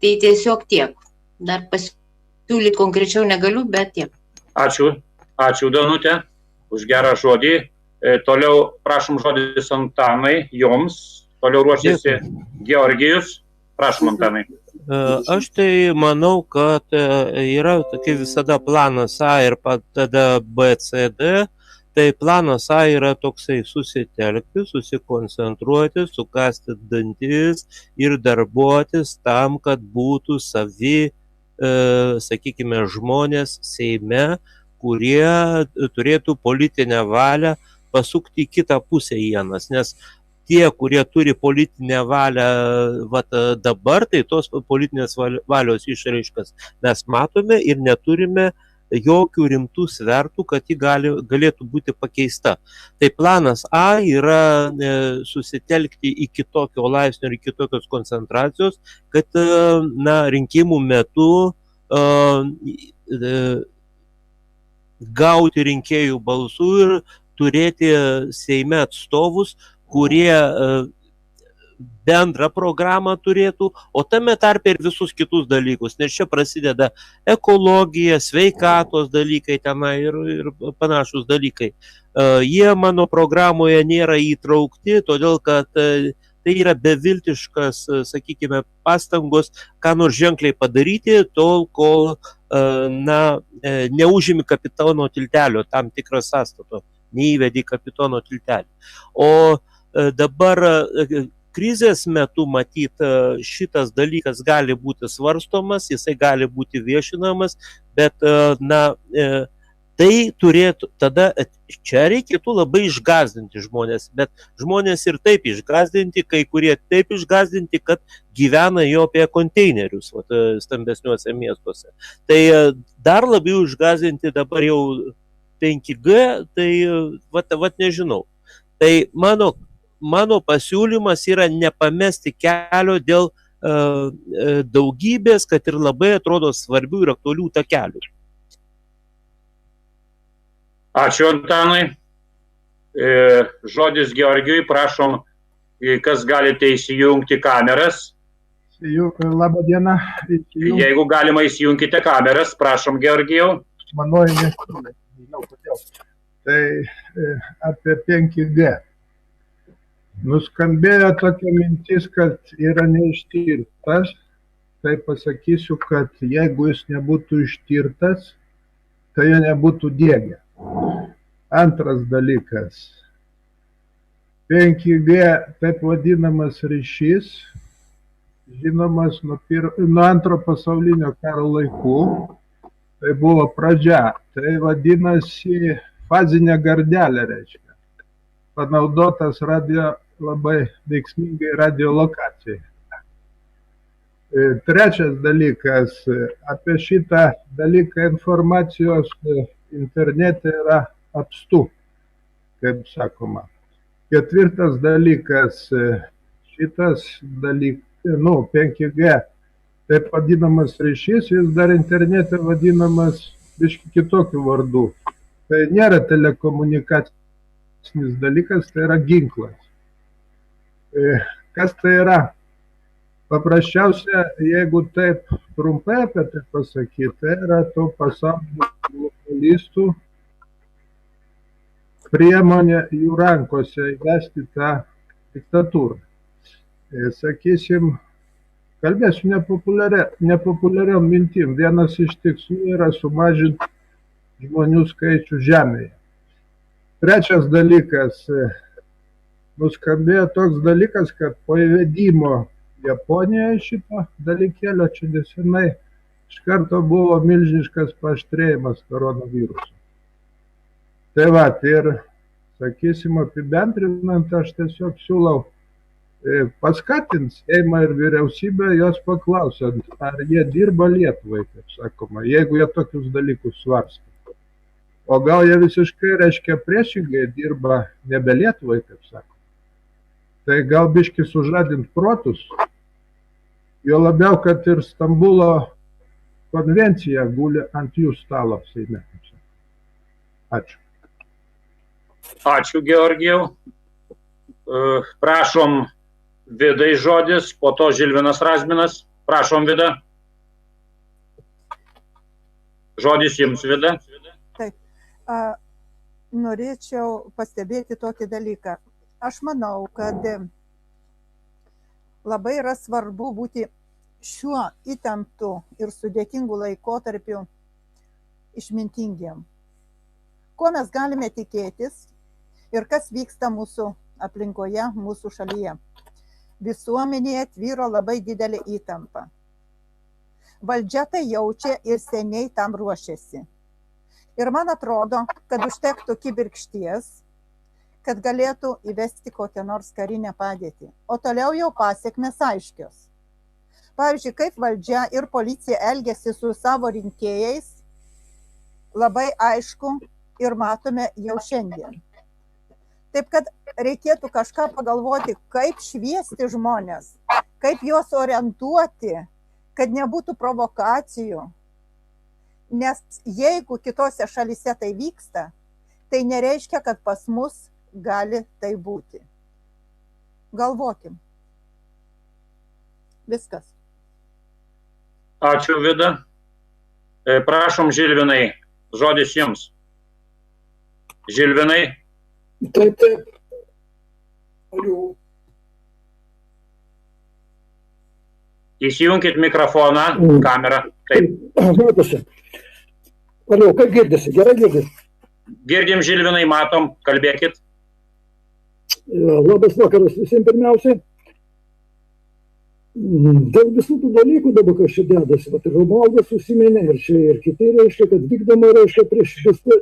Tai tiesiog tiek. Dar pasiūlyti konkrečiau negaliu, bet tiek. Ačiū. Ačiū, Danutė, už gerą žodį. Toliau prašom žodis Antanai, jums. Toliau ruošiasi Georgijus. Prašom, Antanai. Aš tai manau, kad yra tokia visada planas A ir tada B, C, D. Tai planas A yra toksai susitelkti, susikoncentruoti, sukasti dantis ir darbuotis tam, kad būtų savi, sakykime, žmonės Seime, kurie turėtų politinę valią pasukti į kitą pusę ienas, nes tie, kurie turi politinę valią dabar, tai tos politinės valios išraiškas mes matome ir neturime jokių rimtų svertų, kad ji galėtų būti pakeista. Tai planas A yra susitelkti į kitokio laipsnio ir kitokios koncentracijos, kad rinkimų metu gauti rinkėjų balsų ir turėti Seime atstovus, kurie bendrą programą turėtų, o tame tarpe ir visus kitus dalykus, nes čia prasideda ekologija, sveikatos dalykai tenai ir panašus dalykai. Jie mano programoje nėra įtraukti, todėl kad tai yra beviltiškas, sakykime, pastangos, ką nors ženkliai padaryti, tol, kol neužimi kapitono tiltelio tam tikrą sąstato, neįvedi kapitono tiltelį. O dabar krizės metu, matyt, šitas dalykas gali būti svarstomas, jisai gali būti viešinamas, bet tai turėtų, tada čia reikėtų labai išgąsdinti žmonės, bet žmonės ir taip išgąsdinti, kai kurie taip išgąsdinti, kad gyvena jau apie konteinerius stambesniuose miestuose. Tai dar labiau išgąsdinti dabar jau 5G, tai nežinau. Tai mano pasiūlymas yra nepamesti kelio dėl daugybės, kad ir labai atrodo svarbių ir aktualių takelių. Ačiū, Antanai. Žodis Georgijui, prašom, kas galite įsijungti kameras. Labą dieną. Jeigu galima įsijunkite kameras, prašom, Georgijau. Manoji nežinau kodėl. Tai apie 5G. Nuskambėjo tokia mintis, kad yra neištirtas. Tai pasakysiu, kad jeigu jis nebūtų ištirtas, tai jo nebūtų dėgę. Antras dalykas. 5G, taip vadinamas ryšys, žinomas nuo antro pasaulinio karo laikų. Tai buvo pradžia. Tai vadinasi fazinė gardelė, reiškia. Panaudotas labai veiksmingai radiolokacijai. Trečias dalykas, apie šitą dalyką informacijos internete yra apstu, kaip sakoma. Ketvirtas dalykas, šitas dalykas, 5G, taip vadinamas ryšys, jis dar internete vadinamas biški kitokių vardų. Tai nėra telekomunikacinis dalykas, tai yra ginklas. Kas tai yra? Paprasčiausia, jeigu taip trumpai apie tai pasakyti, tai yra to pasaulio globalistų priemonė jų rankose įvesti tą diktatūrą. Sakysim, kalbėsiu nepopuliariom mintim. Vienas iš tikslų yra sumažinti žmonių skaičių Žemėje. Trečias dalykas, nuskambėjo toks dalykas, kad po įvedimo Japonijoje šito dalykėlio čia nesenai iš karto buvo milžiniškas paaštrėjimas koronaviruso. Tai ir, sakysim, apibendrinant, aš tiesiog siūlau paskatinti Seimą ir vyriausybę, jos paklausiant, ar jie dirba Lietuvai, kaip sakoma, jeigu jie tokius dalykus svarsto. O gal jie visiškai, reiškia, priešingai dirba nebe Lietuvai, kaip sakoma. Tai gal biški sužadint protus, jo labiau, kad ir Stambulo konvencija guli ant jų stalo Seime. Ačiū. Ačiū, Georgijau. Prašom Vidai žodis, po to Žilvinas Razminas. Prašom, Vida. Žodis jums, Vida. Taip. Norėčiau pastebėti tokį dalyką. Aš manau, kad labai yra svarbu būti šiuo įtemptu ir sudėtingu laikotarpiu išmintingiem. Ko mes galime tikėtis ir kas vyksta mūsų aplinkoje, mūsų šalyje. Visuomenėje tvyro labai didelė įtampa. Valdžia tai jaučia ir seniai tam ruošiasi. Ir man atrodo, kad užtektų kibirkšties, kad galėtų įvesti kokią nors karinę padėtį. O toliau jau pasiekmes aiškios. Pavyzdžiui, kaip valdžia ir policija elgiasi su savo rinkėjais, labai aišku ir matome jau šiandien. Taip kad reikėtų kažką pagalvoti, kaip šviesti žmonės, kaip juos orientuoti, kad nebūtų provokacijų. Nes jeigu kitose šalyse tai vyksta, tai nereiškia, kad pas mus gali tai būti. Galvokim. Viskas. Ačiū, Vida. Prašom, Žilvinai, žodis jums. Žilvinai. Taip. Aliu. Įsijunkit mikrofoną, kamerą. Taip. Matosi. Aliu, kaip girdisi? Gerai girdisi? Girdim, Žilvinai, matom, kalbėkit. Labas vakaras visiems pirmiausiai. Dėl visų tų dalykų dabar, kas čia dedasi, ir Romualdas užsiminė, ir čia ir kiti reiškia, kad vykdoma reiškia prieš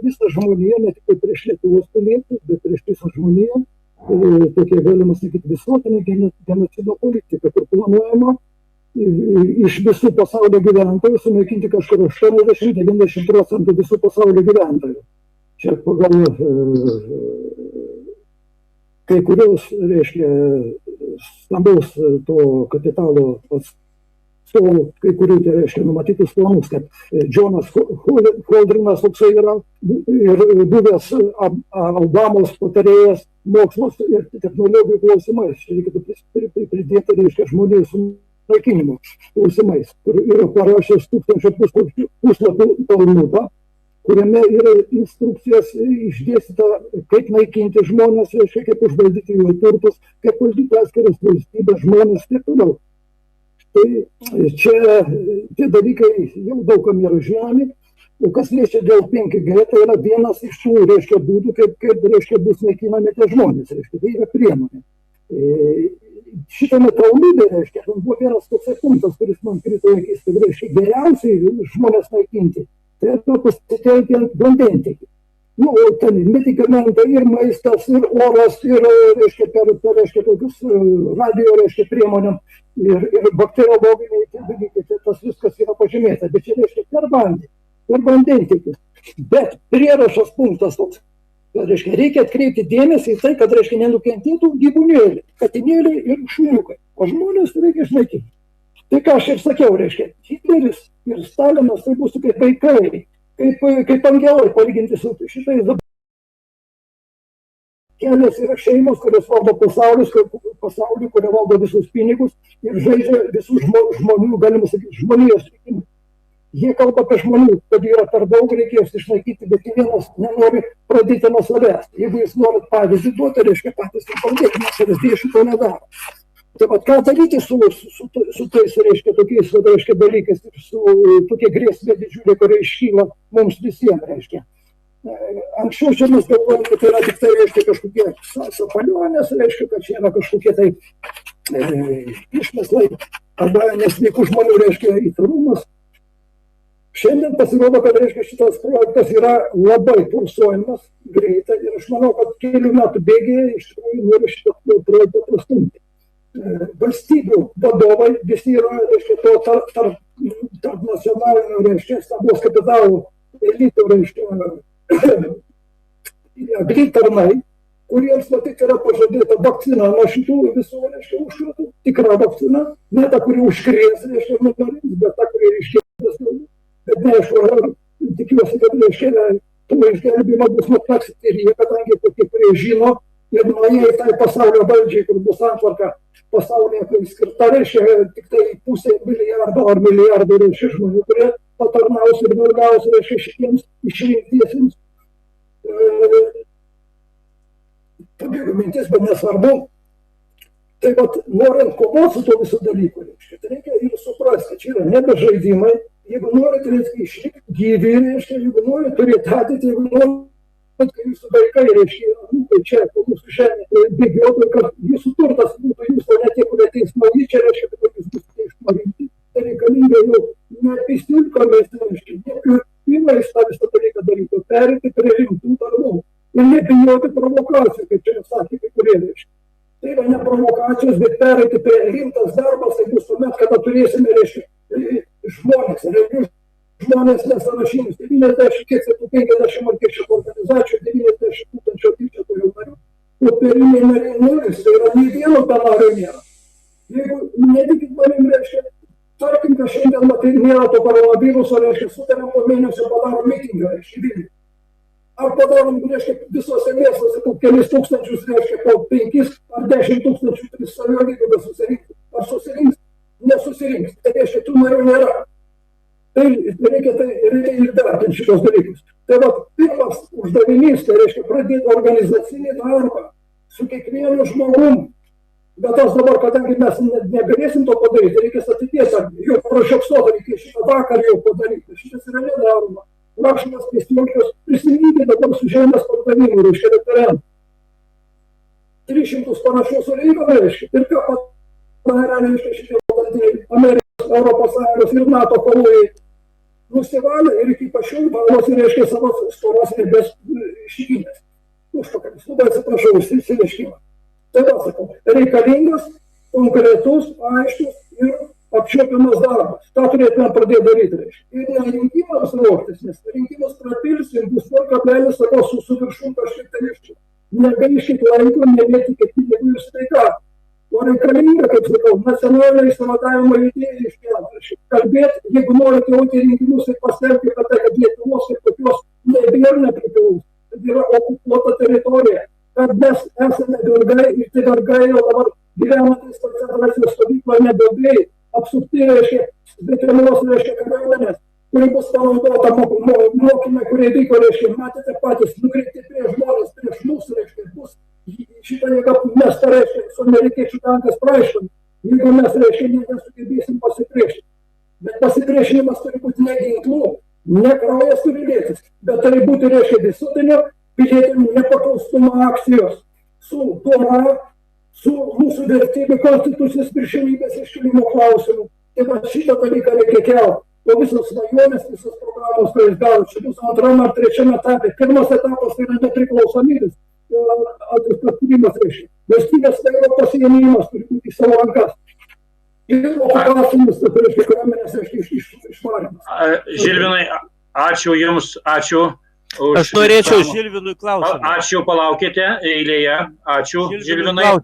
visą žmoniją, ne tik prieš Lietuvos piliečius, bet prieš visą žmoniją, tokia galima sakyti visuotinė genocido politika, kur planuojama iš visų pasaulio gyventojų sunaikinti kažkur 80-90% visų pasaulio gyventojų. Čia pagal kai kurios, reiškia, stambaus to kapitalo atstovų, kai kurių, tai reiškia, numatytus planus, kad Džonas Holdrinas toksai yra ir buvęs Obamos patarėjas mokslos ir technologijų klausimais. Reikėtų pridėti, reiškia, žmonių sunaikinimo klausimais, kur yra parašęs 1000 puslapių talmudą, kuriame yra instrukcijas išdėstyta, kaip naikinti žmonės, kaip užvaldyti jų turtus, kaip valdyti atskiras valstybės žmonės ir taip toliau. Tai čia tie dalykai jau daugam yra žinomi, o kas liečia dėl 5G, tai yra vienas iš tų, reiškia, būdų, kaip reiškia, bus naikinami tie žmonės, reiškia, tai yra priemonė. Šitame talmude, reiškia, buvo vienas toks punktas, kuris man krito akis, kad reiškia, geriausiai žmonės naikinti. Tai yra pasitelkiant vandentiekį. Ten medikamentai ir maistas, ir oras, ir, reiškia, reiškia, tokius radio, reiškia, priemonėm, ir bakteriologiniai dalykai, tai tas viskas yra pažymėta, bet čia, reiškia, per vandentiekį. Bet prierašas punktas toks, kad, reiškia, reikia atkreipti dėmesį į tai, kad, reiškia, nenukentėtų gyvūnėliai, katinėliai ir šuniukai, o žmonės reikia išnaikinti. Tai ką aš ir sakiau, reiškia, Hitleris ir Stalinas tai bus kaip vaikai, kaip angelai palyginti su šitais dabar. Kelios yra šeimos, kurios valdo pasaulį, kurie valdo visus pinigus ir žaidžia visų žmonių, galima sakyti, žmonijos likimą. Jie kalba apie žmonių, kad yra per daug, reikės išnaikyti, bet vienas nenori pradėti nuo savęs. Jeigu jūs norit pavyzdį duoti, reiškia, patys ir pradėti nuo savęs, jie šito nedaro. Tai vat, ką daryti su tais, reiškia, tokiais, reiškia, dalykais ir su tokia grėsmė didžiulė, kurie iškyla mums visiems, reiškia. Anksčiau čia mes galvojame, kad tai yra tik tai, reiškia, kažkokie sapalionės, reiškia, kad čia yra kažkokie tai išmeslai arba nesveikų žmonių, reiškia, įtarumas. Šiandien pasirodo, kad, reiškia, šitas projektas yra labai pulsuojamas greitai ir aš manau, kad kelių metų bėgėje iš tikrųjų nori šitą projektą prastumti. Valstybių vadovai visi yra, reiškia, to tarp nacionalinių, reiškia, stambos kapitalų elitų, reiškia, aglitarnai, kuriems matyt yra pažadėta vakcina nuo šitų visų, reiškia, užkratų, tikra vakcina, ne ta, kuri užkrės, reiškia, nudarys, bet ta, kuri iškėlės, bet neaišku, tikiuosi, kad, reiškia, tų išgelbimo bus nuplaksyti ir jie, kadangi tokie, kurie žino, ir nuėję į tai pasaulio valdžiai, kur bus antvarka pasaulyje, kai skirta, reiškia, tik tai 500 milijardo ar milijardų, reiškia, žmonių, kurie patarnaus ir vargaus, reiškia, šitiems išrinktiesiems. Pabėgo mintis, bet nesvarbu. Tai vat, norint kovoti su to visų dalykų, reiškia, tai reikia ir suprasti, čia yra nebe žaidimai, jeigu norit, reikia išlikti gyvi, reiškia, jeigu norit turėti ateitį, jeigu norit, kad jūsų vaikai, reiškia, anūkai čia, po mūsų žemė, bėgiotų, kad jūsų turtas būtų jūs, o ne tie, kurie ateis nauji, čia reiškia, kad jūs būsite išmarinti, tai reikalinga jau nepisilkomis, reiškia, nepirmais tą visą dalyką daryti, perėti prie rimtų darbų ir nebijoti provokacijų, kaip čia sakė kai kurie, reiškia. Tai yra ne provokacijos, bet pereiti prie rimtas darbas, tai bus tuomet, kada turėsime, reiškia, žmonės, realius žmonės nesąrašinius, 90, kiek 50 ar kiek šitų organizacijų, 90 tūkstančių tyčiotojų narių, popieriniai nariai nulis, tai yra nei vieno benario nėra. Jeigu netikit manim, reiškia, tarkim, kad šiandien matai nėra to koronaviruso, reiškia, sutarėm po mėnesio padarom mitingą, reiškia, Vilniuje. Ar padarom, reiškia, visose miestuose po kelis tūkstančius, reiškia, po 5 ar 10 tūkstančių 3 savivaldybės susirinkti. Ar susirinks? Nesusirinks. Tai reiškia, tų narių nėra. Tai reikia įvertinti šitos dalykus. Tai va, pirmas uždavinys, tai reiškia, pradėti organizacinį darbą su kiekvienu žmogum. Bet tas dabar, kadangi mes negalėsim to padaryti, reikės atidėti, jau pražiopsoti, reikia šitą vakar jau padaryti. Šitas yra nedaroma. Rašymas Kristijokios prisiminkite dabar su žemės pardavimu, reiškia, referendumą. 300 parašų surinko, reiškia, ir ką padarė, reiškia, šitie valdantieji Amerikos, Europos Sąjungos ir NATO kovojai nusivalė ir iki pačių valos, reiškia, savo storos ribės išgyvės. Užpakalis, labai atsiprašau, išsireiškimą. Tai va, sakau, reikalingas, konkretus, aiškus ir apčiuopiamas darbas. Ta turėtume pradėti daryti, reiškia. Ir ne rinkimams ruoštis, nes rinkimus prapilsim, bus 0,, sakau, su viršum kažkaip tai iščiau. Negaiškit laiko, nemėtikit pinigų ir sveikatą. O reikalinga, kaip sakau, nacionalinio išsimatavimo idėja iškėlė. Kalbėti, jeigu norite jauti rinkimus ir paskelbti, kad tai, kad Lietuvos ir tokios nebėra nepriklausomos, kad yra okupuota teritorija, kad mes esame vergai ir tie vergai jau dabar gyvenantys koncentracijos stovykloje nebėgai, apsupti, reiškia, svetimos, reiškia, kariuomenės, kuri bus panaudota mokymai, kurie vyko, reiškia, matėte patys, nukreipti prie žmonės, prieš mūsų, reiškia, bus šitą jėgą mestą, reiškia, su amerikiečių tankas praaiškint, jeigu mes, reiškia, nesugebėsim pasipriešinti. Bet pasipriešinimas turi būti ne ginklų, ne kraujas turi lėtis, bet turi būti, reiškia, visuotinio pilietinio nepaklustumo akcijos su dora, su mūsų vertybių konstitucijos viršenybės iškilimo klausimu. Tai va šitą dalyką reikia kelti. O visos svajonės, visos programos, kuriais gavo, čia bus antram ar trečiam etapė. Pirmas etapas tai yra nepriklausomybės. Atkūrimas, reiškia. Valstybės tai yra pasiėmimas, turi būti į savo rankas. Ir okupacinis, tai reiškia, kariuomenės, reiškia, išvarymas. Žilvinai, ačiū Jums, ačiū. Aš norėčiau Žilvinui klausimą. Ačiū, palaukite eilėje. Ačiū, Žilvinai.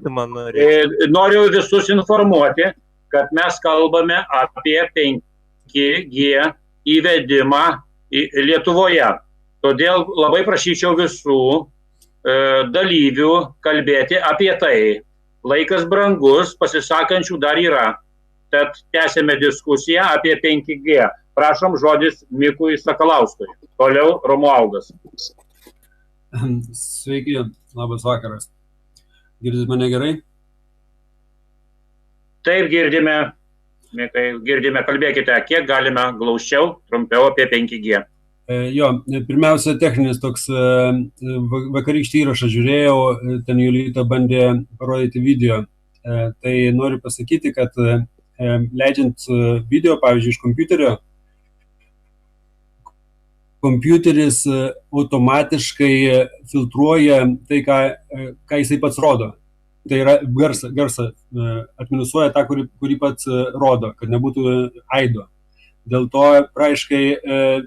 Noriu visus informuoti, kad mes kalbame apie 5G įvedimą Lietuvoje. Todėl labai prašyčiau visų dalyvių kalbėti apie tai. Laikas brangus, pasisakančių dar yra. Tad tęsėme diskusiją apie 5G. Prašom, žodis Mikui Sakalauskui. Toliau Romualdas. Sveiki, labas vakaras. Girdite mane gerai? Taip, girdime. Mikai, girdime, kalbėkite, kiek galime glausčiau, trumpiau apie 5G. Jo, pirmiausia, techninis toks vakarykštį įrašą žiūrėjau, ten Julita bandė parodyti video. Tai noriu pasakyti, kad leidžiant video, pavyzdžiui, iš kompiuterio, kompiuteris automatiškai filtruoja tai, ką jisai pats rodo. Tai yra garsą atminusuoja tą, kurį pats rodo, kad nebūtų aido. Dėl to praaiškai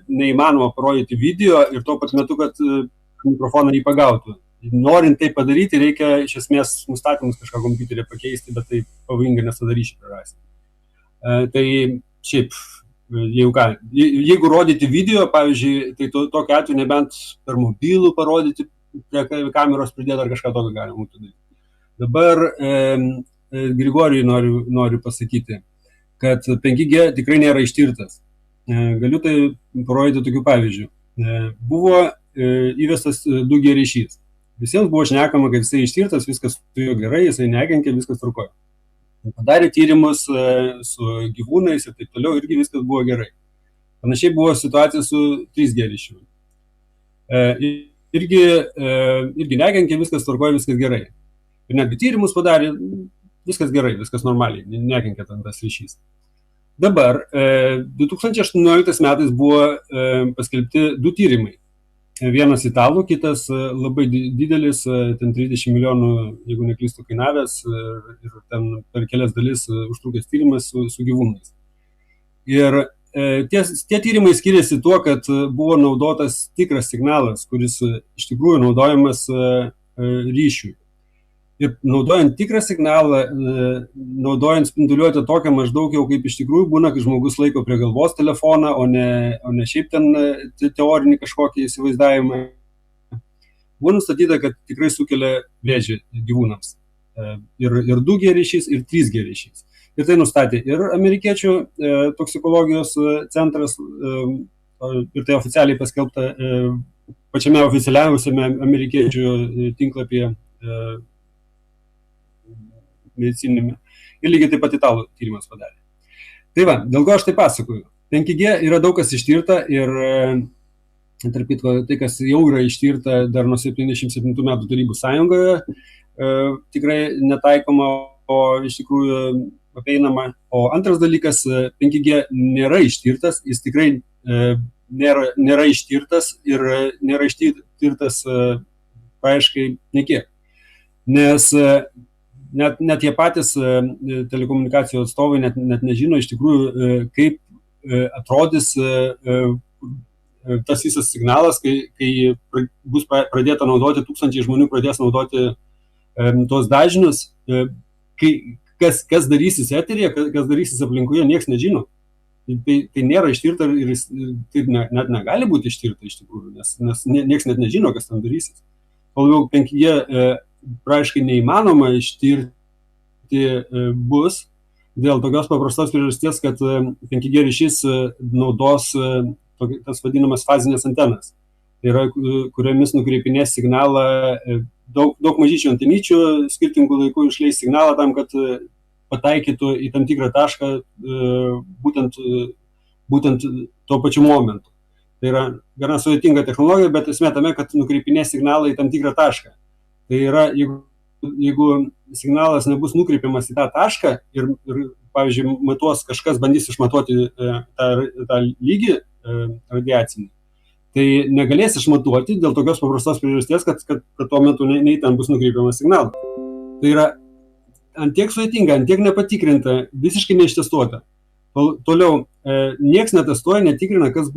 neįmanoma parodyti video ir tuo pat metu, kad mikrofoną jį pagautų. Norint tai padaryti, reikia iš esmės nustatymus kažką kompiuterį pakeisti, bet tai pavojinga, nes tada ryšį prarasti. Tai šiaip, jeigu rodyti video, pavyzdžiui, tai tokiu atveju nebent per mobilų parodyti, prie kameros pridėti ar kažką tokio galima būtų daryti. Dabar Grigorijui noriu pasakyti, kad 5G tikrai nėra ištirtas. Galiu tai parodyti tokių pavyzdžių. Buvo įvestas 2G ryšys. visiems buvo šnekama, kad jisai ištirtas, viskas su juo gerai, jisai nekenkė, viskas tvarkoja. Padarė tyrimus su gyvūnais ir taip toliau, irgi viskas buvo gerai. Panašiai buvo situacija su 3G ryšiu. Irgi nekenkė, viskas tvarkoja, viskas gerai. Ir netgi tyrimus padarė, viskas gerai, viskas normaliai, nekenkė tas ryšys. Dabar 2018 metais buvo paskelbti 2 tyrimai. Vienas italų, kitas labai didelis, ten 30 milijonų, jeigu neklystu, kainavęs ir ten per kelias dalis užtrukęs tyrimas su gyvūnais. Ir tie tyrimai skiriasi tuo, kad buvo naudotas tikras signalas, kuris iš tikrųjų naudojamas ryšiui. Ir naudojant tikrą signalą, naudojant spinduliuotę tokią maždaug jau kaip iš tikrųjų būna, kai žmogus laiko prie galvos telefoną, o ne šiaip ten teorinį kažkokį įsivaizdavimą, buvo nustatyta, kad tikrai sukelia vėžį gyvūnams. Ir 2G ryšys, ir 3G ryšys. Ir tai nustatė ir amerikiečių toksikologijos centras, ir tai oficialiai paskelbta pačiame oficialiausiame amerikiečių tinklapyje medicininėme. Ir lygiai taip pat italų tyrimas padarė. Tai va, dėl ko aš tai pasakoju. 5G yra daug kas ištirta ir tarp kitko, tai kas jau yra ištirta dar nuo 77 metų Tarybų Sąjungoje, tikrai netaikoma, o iš tikrųjų apeinama. O antras dalykas, 5G nėra ištirtas, jis tikrai nėra ištirtas ir nėra ištirtas praaiškai nekiek. Nes net jie patys telekomunikacijų atstovai net nežino iš tikrųjų, kaip atrodys tas visas signalas, kai bus pradėta naudoti, tūkstančiai žmonių pradės naudoti tos dažnius, kas darysis eteryje, kas darysis aplinkoje, niekas nežino. Tai nėra ištirta ir tai net negali būti ištirta iš tikrųjų, nes niekas net nežino, kas tam darysis. Labiau 5G praaiškai neįmanoma ištirti bus dėl tokios paprastos priežasties, kad 5G ryšys naudos tas vadinamas fazinės antenas. Tai yra, kuriomis nukreipinės signalą, daug mažyčių antenyčių skirtingų laikų išleis signalą tam, kad pataikytų į tam tikrą tašką būtent tuo pačiu momentu. Tai yra gana sudėtinga technologija, bet esmė tame, kad nukreipinės signalą į tam tikrą tašką. Tai yra, jeigu signalas nebus nukreipiamas į tą tašką ir pavyzdžiui, kažkas bandys išmatuoti tą lygį radiacinį, tai negalės išmatuoti dėl tokios paprastos priežasties, kad tuo metu nei ten bus nukreipiamas signalas. Tai yra antiek sudėtinga, antiek nepatikrinta, visiškai neištestuota. Toliau, nieks netestuoja, netikrina, kas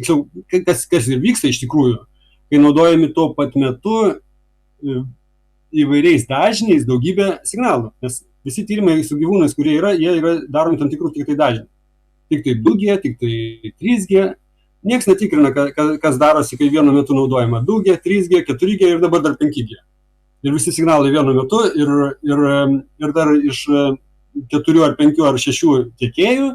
ir vyksta iš tikrųjų, kai naudojami tuo pat metu įvairiais dažniais daugybė signalų. Nes visi tyrimai su gyvūnais, kurie jie yra daromi tam tikrų tik tai dažnių. Tik tai 2G, tik tai 3G. Niekas netikrina, kas darosi, kai vienu metu naudojama 2G, 3G, 4G ir dabar dar 5G. Ir visi signalai vienu metu ir dar iš 4 ar 5 ar 6 tiekėjų.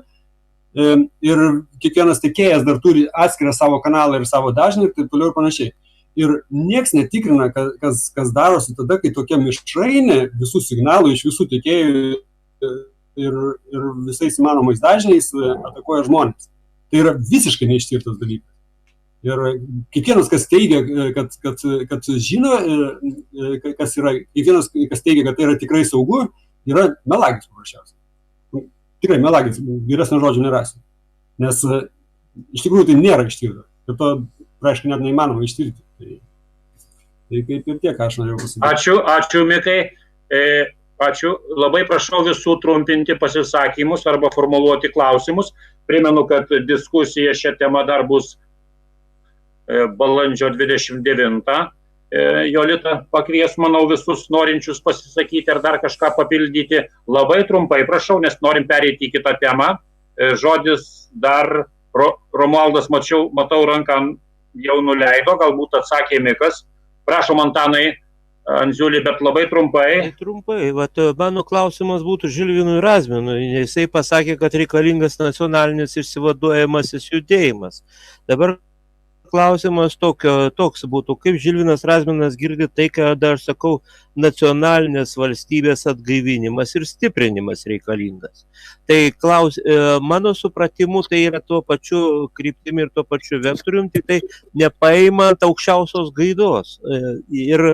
Ir kiekvienas tiekėjas dar turi atskirą savo kanalą ir savo dažnį ir taip toliau ir panašiai. Ir nieks netikrina, kas darosi tada, kai tokia mišrainė visų signalų iš visų tiekėjų ir visais įmanomais dažniais atakuoja žmonės. Tai yra visiškai neištirtas dalykas. Ir kiekvienas, kas teigia, kad žino, kas yra, kiekvienas, kas teigia, kad tai yra tikrai saugu, yra melagis paprasčiausiai. Tikrai melagis, geresnio žodžio nerasiu. Nes iš tikrųjų tai nėra ištirta. Ir to praaiškai net neįmanoma ištirti. Tai kaip ir tiek, aš norėjau pasakyti. Ačiū, Mikai. Ačiū. Labai prašau visų trumpinti pasisakymus arba formuluoti klausimus. Primenu, kad diskusija šią temą dar bus balandžio 29. Jolita pakvies, manau, visus norinčius pasisakyti ar dar kažką papildyti. Labai trumpai prašau, nes norim pereiti į kitą temą. Žodis dar Romualdas, matau ranką jau nuleido, galbūt atsakė Mikas. Prašom, Antanai, Andziulį, bet labai trumpai. Trumpai, mano klausimas būtų Žilvinui Razminui. Jisai pasakė, kad reikalingas nacionalinis išsivaduojamasis judėjimas. Dabar klausimas toks būtų, kaip Žilvinas Razminas girdi tai, kad aš sakau, nacionalinės valstybės atgaivinimas ir stiprinimas reikalingas. Tai mano supratimu, tai yra tuo pačiu kryptimi ir tuo pačiu vektorium, tik tai nepaimant aukščiausios gaidos. Ir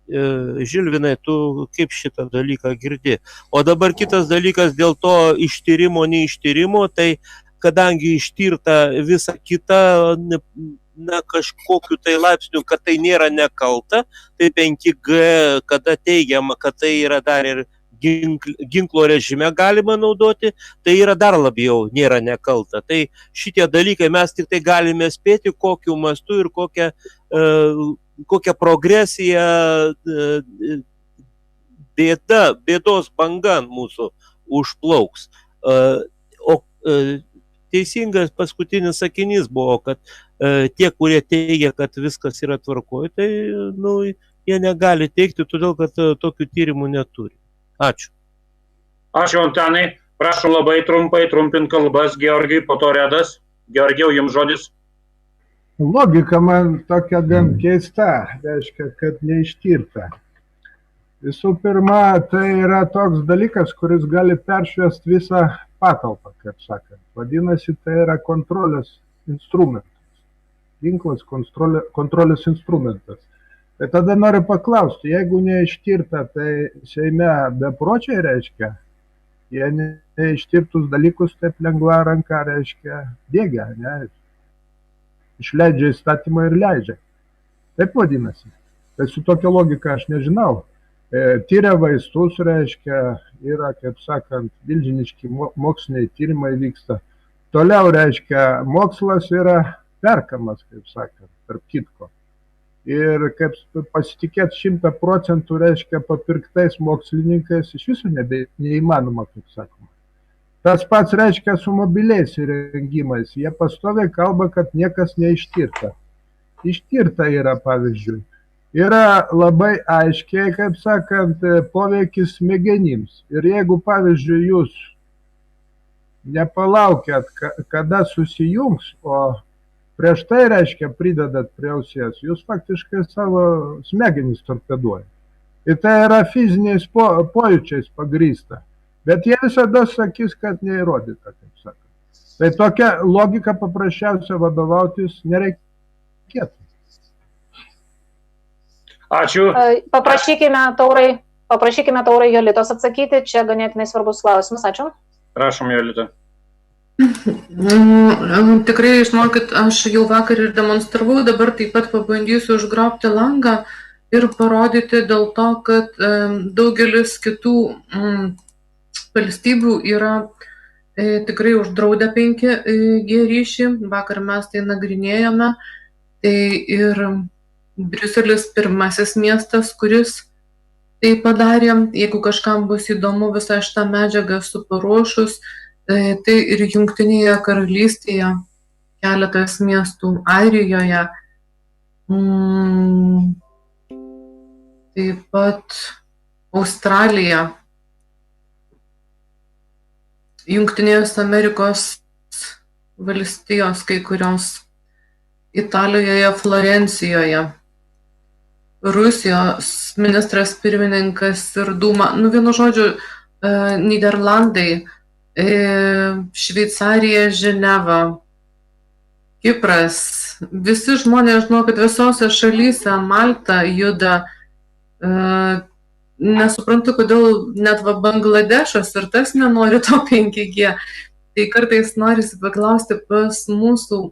Žilvinai, tu kaip šitą dalyką girdi? O dabar kitas dalykas dėl to ištyrimo, neištyrimo, tai kadangi ištirta visa kita, na, kažkokiu tai laipsniu, kad tai nėra nekalta, tai 5G, kada teigiama, kad tai yra dar ir ginklo režime galima naudoti, tai yra dar labiau nėra nekalta. Tai šitie dalykai mes tik tai galime spėti, kokiu mastu ir kokia progresija, bėdos banga mūsų užplauks. O teisingas paskutinis sakinys buvo, kad tie, kurie teigia, kad viskas yra tvarkoje, tai jie negali teikti, todėl kad tokių tyrimų neturi. Ačiū. Ačiū, Antanai. Prašau labai trumpai trumpinti kalbas. Georgijui, po to Redas. Georgijau, jums žodis. Logika man tokia gan keista, reiškia, kad neištirta. Visų pirma, tai yra toks dalykas, kuris gali peršviesti visą patalpą, kaip sakant. Vadinasi, tai yra kontrolės instrumentas. Ginklas kontrolės instrumentas. Tai tada noriu paklausti, jeigu neištirta, tai Seime bepročiai reiškia, jie neištirtus dalykus taip lengva ranka reiškia dėgia, ne? Išleidžia įstatymą ir leidžia. Taip vadinasi. Tai su tokia logika aš nežinau. Tyria vaistus, reiškia, yra, kaip sakant, milžiniški moksliniai tyrimai vyksta. Toliau, reiškia, mokslas yra perkamas, kaip sakant, tarp kitko. Ir kaip pasitikėti 100%, reiškia, papirktais mokslininkais iš viso neįmanoma, kaip sakoma. Tas pats reiškia su mobiliais įrengimais. Jie pastoviai kalba, kad niekas neištirta. Ištirta yra, pavyzdžiui. Yra labai aiškiai, kaip sakant, poveikis smegenims. Ir jeigu, pavyzdžiui, jūs nepalaukiat, kada susijungs, o prieš tai, reiškia, pridedat prie ausies, jūs faktiškai savo smegenis torpeduojat. Ir tai yra fiziniais pojūčiais pagrįsta. Bet jie visada sakys, kad neįrodyta, kaip sakant. Tai tokia logika paprasčiausia vadovautis nereikėtų. Ačiū. Paprašykime Taurai Jolitos atsakyti. Čia ganėtinai svarbus klausimas. Ačiū. Prašom, Jolita. Tikrai, žinokit, aš jau vakar ir demonstravau, dabar taip pat pabandysiu užgrobti langą ir parodyti dėl to, kad daugelis kitų valstybių yra tikrai uždraudę 5G ryšį. Vakar mes tai nagrinėjome. Tai ir Briuselis pirmasis miestas, kuris tai padarė. Jeigu kažkam bus įdomu visą šitą medžiagą suparuošus, tai ir Jungtinėje karalystėje keletas miestų, Airijoje, taip pat Australija, Jungtinės Amerikos valstijos, kai kurios, Italijoje, Florencijoje, Rusijos ministras pirmininkas ir Dūma, vienu žodžiu, Niderlandai, Šveicarija, Ženeva, Kipras, visi žmonės, žinau, kad visose šalyse, Malta juda, nesuprantu, kodėl net Bangladešas ir tas nenori to 5G. Tai kartais norisi paklausti pas mūsų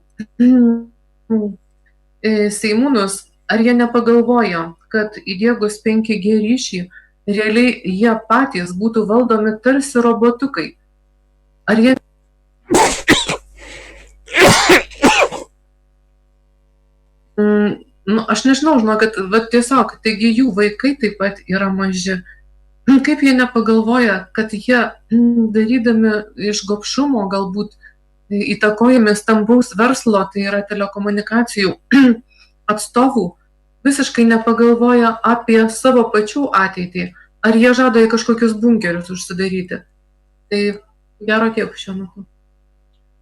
seimūnus, ar jie nepagalvojo, kad įdiegus 5G ryšį, realiai jie patys būtų valdomi tarsi robotukai. Ar jie... Aš nežinau, kad tiesiog, taigi jų vaikai taip pat yra maži. Kaip jie nepagalvoja, kad jie darydami iš gobšumo galbūt įtakojami stambaus verslo, tai yra telekomunikacijų atstovų, visiškai nepagalvoja apie savo pačių ateitį. Ar jie žada į kažkokius bunkerius užsidaryti? Tai gero tiek šiuo metu.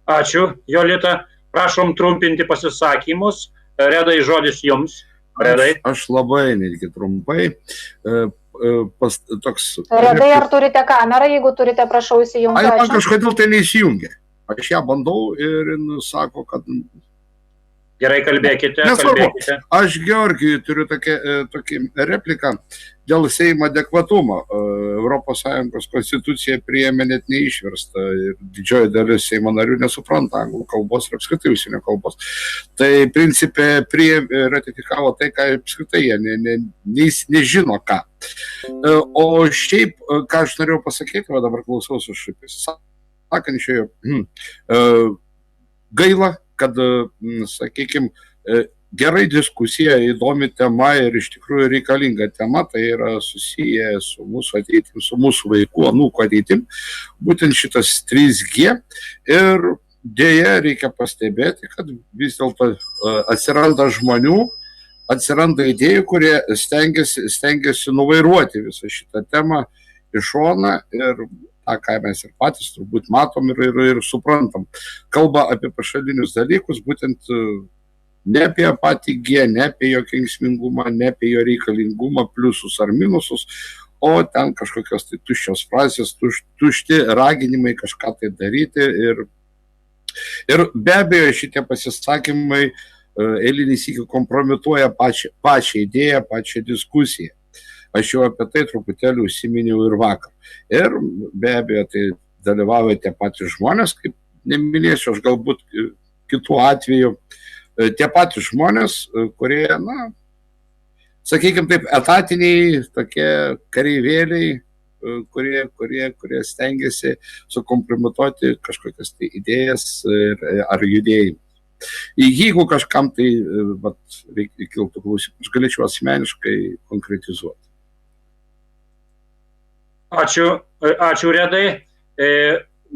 Ačiū, Jolita. prašom trumpinti pasisakymus. Redai, žodis jums. Redai. Aš labai netgi trumpai. Redai, ar turite kamerą? Jeigu turite, prašau įsijungti. Man kažkodėl tai neįsijungia. Aš ją bandau ir sako, kad... Gerai, kalbėkite. Aš Georgijui turiu tokį repliką dėl Seimo adekvatumo. ES konstitucija priėmė net neišversta ir didžioji dalis Seimo narių nesupranta anglų kalbos ir apskritai užsienio kalbos. Tai principė ratifikavo tai, ką apskritai jie nežino ką. O šiaip, ką aš norėjau pasakyti, va dabar klausiausi už pasisakančiojo, gaila, kad, sakykime, gerai diskusija, įdomi tema ir iš tikrųjų reikalinga tema, tai yra susiję su mūsų ateitim, su mūsų vaikų, anūkų ateitim, būtent šitas 3G. Ir dėja reikia pastebėti, kad vis dėlto atsiranda žmonių, atsiranda idėjų, kurie stengiasi nuvairuoti visą šitą temą iš šoną ir tą, ką mes ir patys turbūt matom ir suprantam. Kalba apie pašalinius dalykus, būtent ne apie patį G, ne apie jo kenksmingumą, ne apie jo reikalingumą, pliusus ar minusus, o ten kažkokios tai tuščios frazės, tušti raginimai kažką tai daryti. Ir be abejo šitie pasisakymai eilinį sykį kompromituoja pačią idėją, pačią diskusiją. Aš jau apie tai truputėlį užsiminiau ir vakar. Ir be abejo, tai dalyvauja tie patys žmonės, kaip neminėsiu, aš galbūt kitų atveju, tie patys žmonės, kurie, na, sakykime taip, etatiniai, tokie kareivėliai, kurie stengiasi sukompromituoti kažkokias tai idėjas ar judėjimus. Jeigu kažkam tai kiltų klausimų, aš galėčiau asmeniškai konkretizuoti. Ačiū, Redai.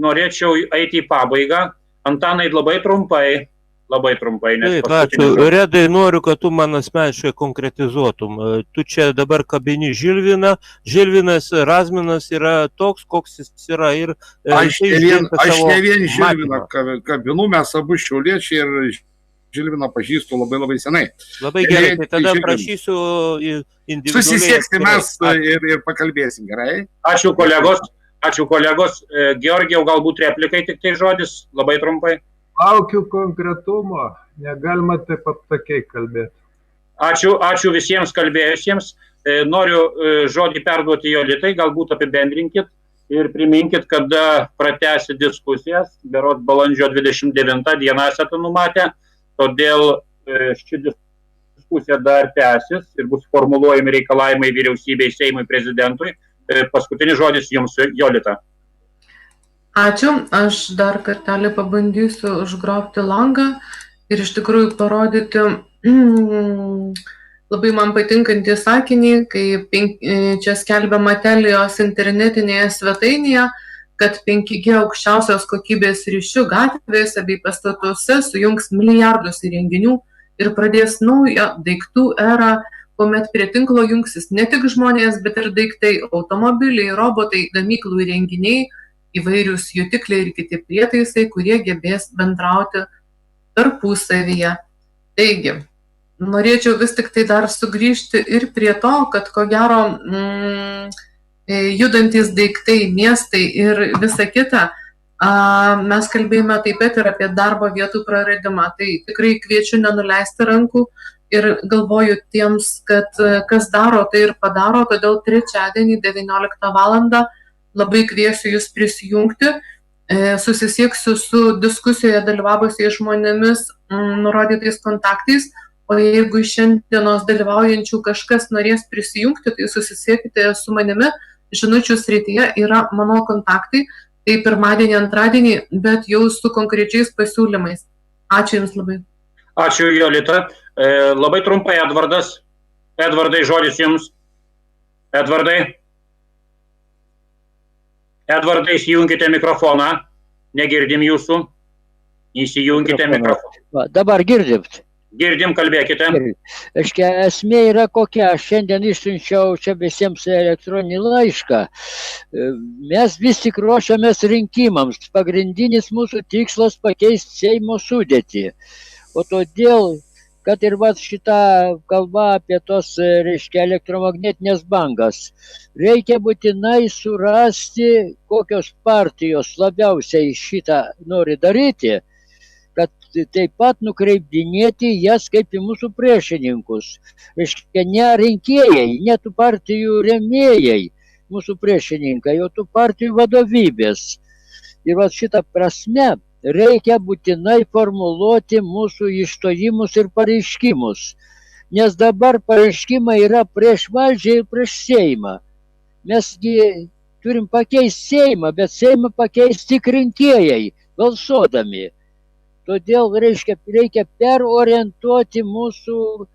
Norėčiau eiti į pabaigą. Antanai, labai trumpai. Taip, ačiū. Redai, noriu, kad tu man asmeniškai konkretizuotum. Tu čia dabar kabini Žilviną. Žilvinas Razminas yra toks, koks jis yra. Ir aš ne vien Žilviną kabinu, mes abu šiauliečiai ir Žilviną pažįstu labai senai. Labai gerai, tai tada prašysiu individualiai. Susisiekti mes ir pakalbėsim, gerai? Ačiū kolegos. Georgijau, galbūt replikai tik tai žodis, labai trumpai. Laukiu konkretumo, negalima taip aptakiai kalbėti. Ačiū visiems kalbėjusiems. Noriu žodį perduoti Jolitai, galbūt apibendrinkit ir priminkit, kada pratęsi diskusijas. Berods balandžio 29 dieną esate numatę, todėl ši diskusija dar tęsis ir bus formuluojami reikalavimai vyriausybei, Seimui, prezidentui. Paskutinis žodis jums, Jolita. Ačiū, aš dar kartelį pabandysiu užgrobti langą ir iš tikrųjų parodyti labai man patinkantį sakinį, kai čia skelbiama Telijos internetinėje svetainėje, kad 5G aukščiausios kokybės ryšių gatvėse bei pastatuose sujungs milijardus įrenginių ir pradės naują daiktų erą, kuomet prie tinklo jungsis ne tik žmonės, bet ir daiktai, automobiliai, robotai, gamyklų įrenginiai, įvairius jutikliai ir kiti prietaisai, kurie gebės bendrauti tarpusavyje. Taigi, norėčiau vis tik tai dar sugrįžti ir prie to, kad ko gero judantis daiktai, miestai ir visa kita, mes kalbėjome taip pat ir apie darbo vietų praradimą. Tai tikrai kviečiu nenuleisti rankų ir galvoju tiems, kad kas daro, tai ir padaro, todėl trečiadienį 19 valandą labai kviesiu jūs prisijungti, susisieksiu su diskusijoje dalyvavusiais žmonėmis nurodytais kontaktais, o jeigu iš šiandienos dalyvaujančių kažkas norės prisijungti, tai susisiekite su manimi, žinučių srityje yra mano kontaktai, tai pirmadienį, antradienį, bet jau su konkrečiais pasiūlymais. Ačiū Jums labai. Ačiū, Jolita. Labai trumpai, Edvardas. Edvardai, žodis Jums. Edvardai, įsijunkite mikrofoną. Negirdim Jūsų. Įsijunkite mikrofoną. Dabar girdim. Girdim, kalbėkite. Aiškia, esmė yra kokia. Aš šiandien išsiunčiau čia visiems elektroninį laišką. Mes vis tik ruošiamės rinkimams. Pagrindinis mūsų tikslas pakeisti Seimo sudėtį. O todėl, kad ir šita kalba apie tos, reiškia, elektromagnetinės bangas, reikia būtinai surasti, kokios partijos labiausiai šitą nori daryti, kad taip pat nukreipdinėti jas kaip į mūsų priešininkus. Reiškia, ne rinkėjai, ne tų partijų rėmėjai mūsų priešininkai, o tų partijų vadovybės. Ir šitą prasme reikia būtinai formuluoti mūsų išstojimus ir pareiškimus. Nes dabar pareiškimai yra prieš valdžią ir prieš Seimą. Mesgi turim pakeisti Seimą, bet Seimą pakeisti tik rinkėjai, balsuodami. Todėl reikia perorientuoti mūsų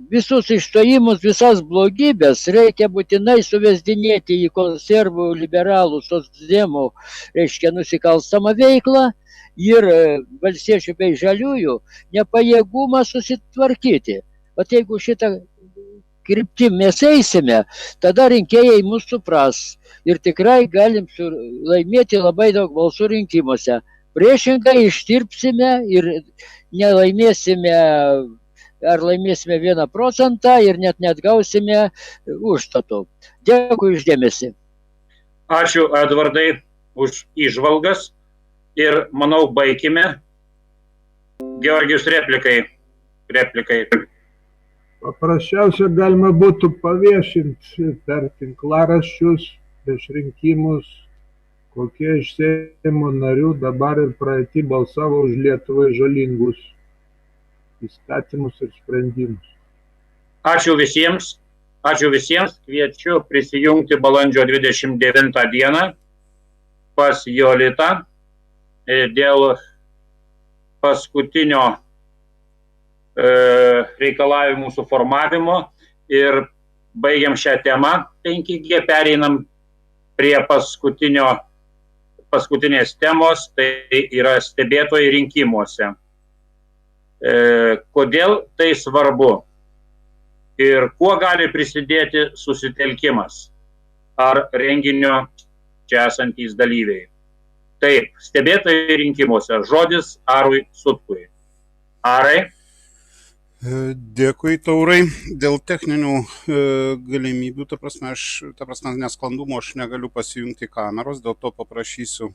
visus išstojimus, visas blogybės, reikia būtinai suvesdinėti į konservų, liberalų, socdemų, reiškia, nusikalstamą veiklą ir valstiečių bei žaliųjų nepajėgumą susitvarkyti. O jeigu šitą kryptim mes eisime, tada rinkėjai mūsų supras ir tikrai galim laimėti labai daug balsų rinkimuose. Priešingai ištirpsime ir nelaimėsime, ar laimėsime 1% ir net neatgausime užstatų. Dėkui už dėmesį. Ačiū, Edvardai, už įžvalgas ir, manau, baigime. Georgijus, replikai. Paprasčiausia galima būtų paviešinti per tinklaraščius prieš rinkimus, kokie iš Seimo narių dabar ir praeitį balsavo už Lietuvai žalingus įstatymus ir sprendimus. Ačiū visiems. Kviečiu prisijungti balandžio 29 dieną pas Jolitą dėl paskutinio reikalavimų suformavimo ir baigiam šią temą 5G, pereinam prie paskutinės temos, tai yra stebėtojai rinkimuose. Kodėl tai svarbu ir kuo gali prisidėti susitelkimas ar renginio čia esantys dalyviai. Taip, stebėtojai rinkimuose. Žodis Arui Sutkui. Arai. Dėkui, Taurai. Dėl techninių galimybių, ta prasme, nesklandumų aš negaliu pasijungti kameros, dėl to paprašysiu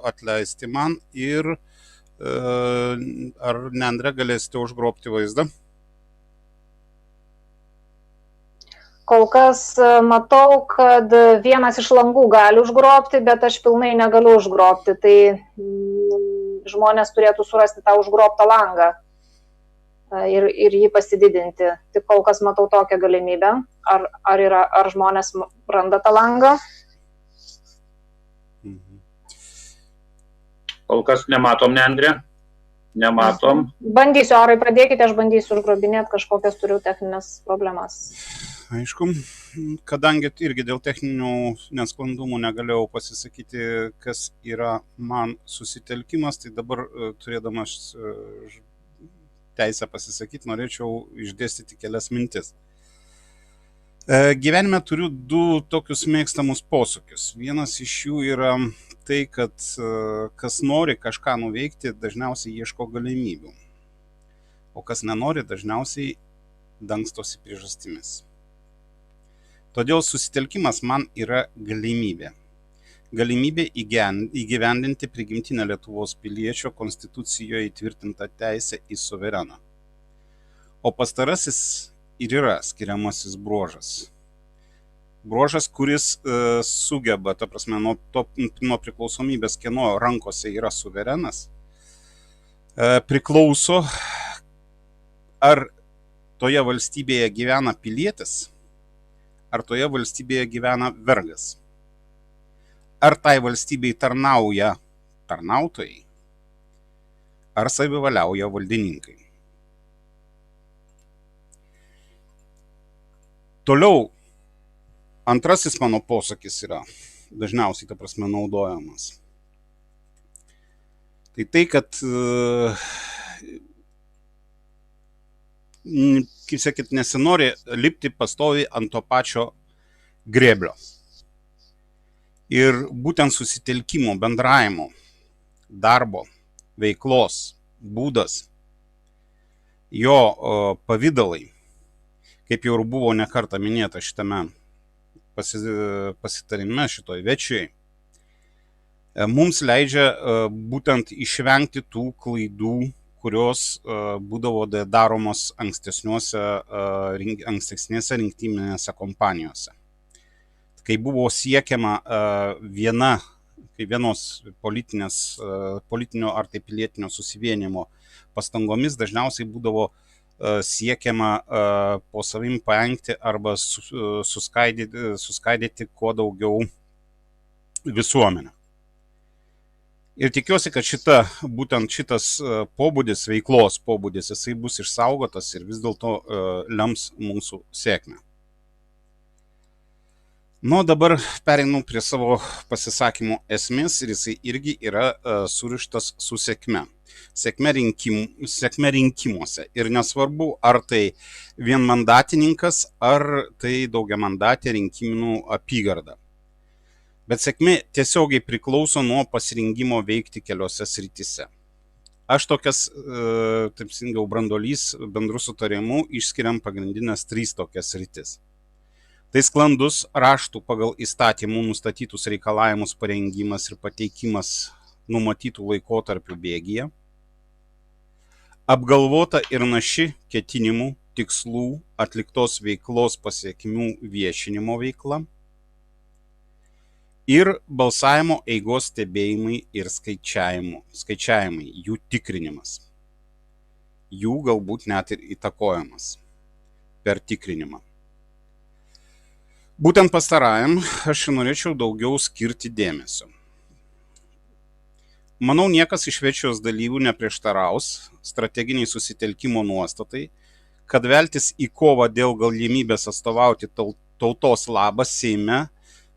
atleisti man ir ar Nendrė galėsite užgrobti vaizdą? Kol kas matau, kad vienas iš langų gali užgrobti, bet aš pilnai negaliu užgrobti, tai žmonės turėtų surasti tą užgrobtą langą. Ir jį pasididinti. Tik kol kas matau tokią galimybę. Ar žmonės randa tą langą? Kol kas nematom, Nendrė. Nematom. Bandysiu, Arai, pradėkite, aš bandysiu užgrobinėti, kažkokias turiu techninės problemas. Aišku, kadangi irgi dėl techninių nesklandumų negalėjau pasisakyti, kas yra man susitelkimas, tai dabar turėdamas teisę pasisakyti, norėčiau išdėstyti kelias mintis. Gyvenime turiu du tokius mėgstamus posūkius. Vienas iš jų yra tai, kad kas nori kažką nuveikti, dažniausiai ieško galimybių. O kas nenori, dažniausiai dangstosi priežastimis. Todėl susitelkimas man yra galimybė. Galimybė įgyvendinti prigimtinę Lietuvos piliečio konstitucijoje įtvirtintą teisę į suvereną. O pastarasis ir yra skiriamasis bruožas. Bruožas, kuris sugeba, ta prasme, nuo priklausomybės, kieno rankose yra suverenas, priklauso, ar toje valstybėje gyvena pilietis, ar toje valstybėje gyvena vergas. Ar tai valstybei tarnauja tarnautojai, ar savivaliauja valdininkai. Toliau, antrasis mano posakis yra dažniausiai, ta prasme, naudojamas. Tai, kad kaip sakyt, nesinori lipti pastoviai ant to pačio grėblio. Ir būtent susitelkimo, bendravimo, darbo, veiklos būdas, jo pavidalai, kaip jau ir buvo nekartą minėta šitame pasitarime šitoj večiai, mums leidžia būtent išvengti tų klaidų, kurios būdavo daromos ankstesnėse rinktinėse kompanijose. Kai buvo siekiama vienos politinio ar tai pilietinio susivienimo pastangomis, dažniausiai būdavo siekiama po savim paengti arba suskaidyti kuo daugiau visuomenę. Ir tikiuosi, kad būtent šitas pobūdis, veiklos pobūdis, jisai bus išsaugotas ir vis dėlto lems mūsų sėkmę. Nu, dabar pereinu prie savo pasisakymo esmės ir jisai irgi yra surištas su sėkme. Sėkme rinkimuose. Ir nesvarbu, ar tai vienmandatininkas, ar tai daugiamandatė rinkiminių apygarda. Bet sėkmė tiesiogiai priklauso nuo pasirinkimo veikti keliose srityse. Aš tokias, taip singiau, branduolys bendru sutarimu išskiriam pagrindinės 3 tokias sritis. Tai sklandus raštų pagal įstatymų nustatytus reikalavimus parengimas ir pateikimas numatytų laikotarpių bėgyje, apgalvota ir naši ketinimų, tikslų, atliktos veiklos pasiekmių viešinimo veikla ir balsavimo eigos stebėjimai ir skaičiavimai, jų tikrinimas, jų galbūt net ir įtakojimas per tikrinimą. Būtent pastarajam aš norėčiau daugiau skirti dėmesio. Manau, niekas iš večios dalyvių neprieštaraus strateginiai susitelkimo nuostatai, kad veltis į kovą dėl galimybės atstovauti tautos labą Seime,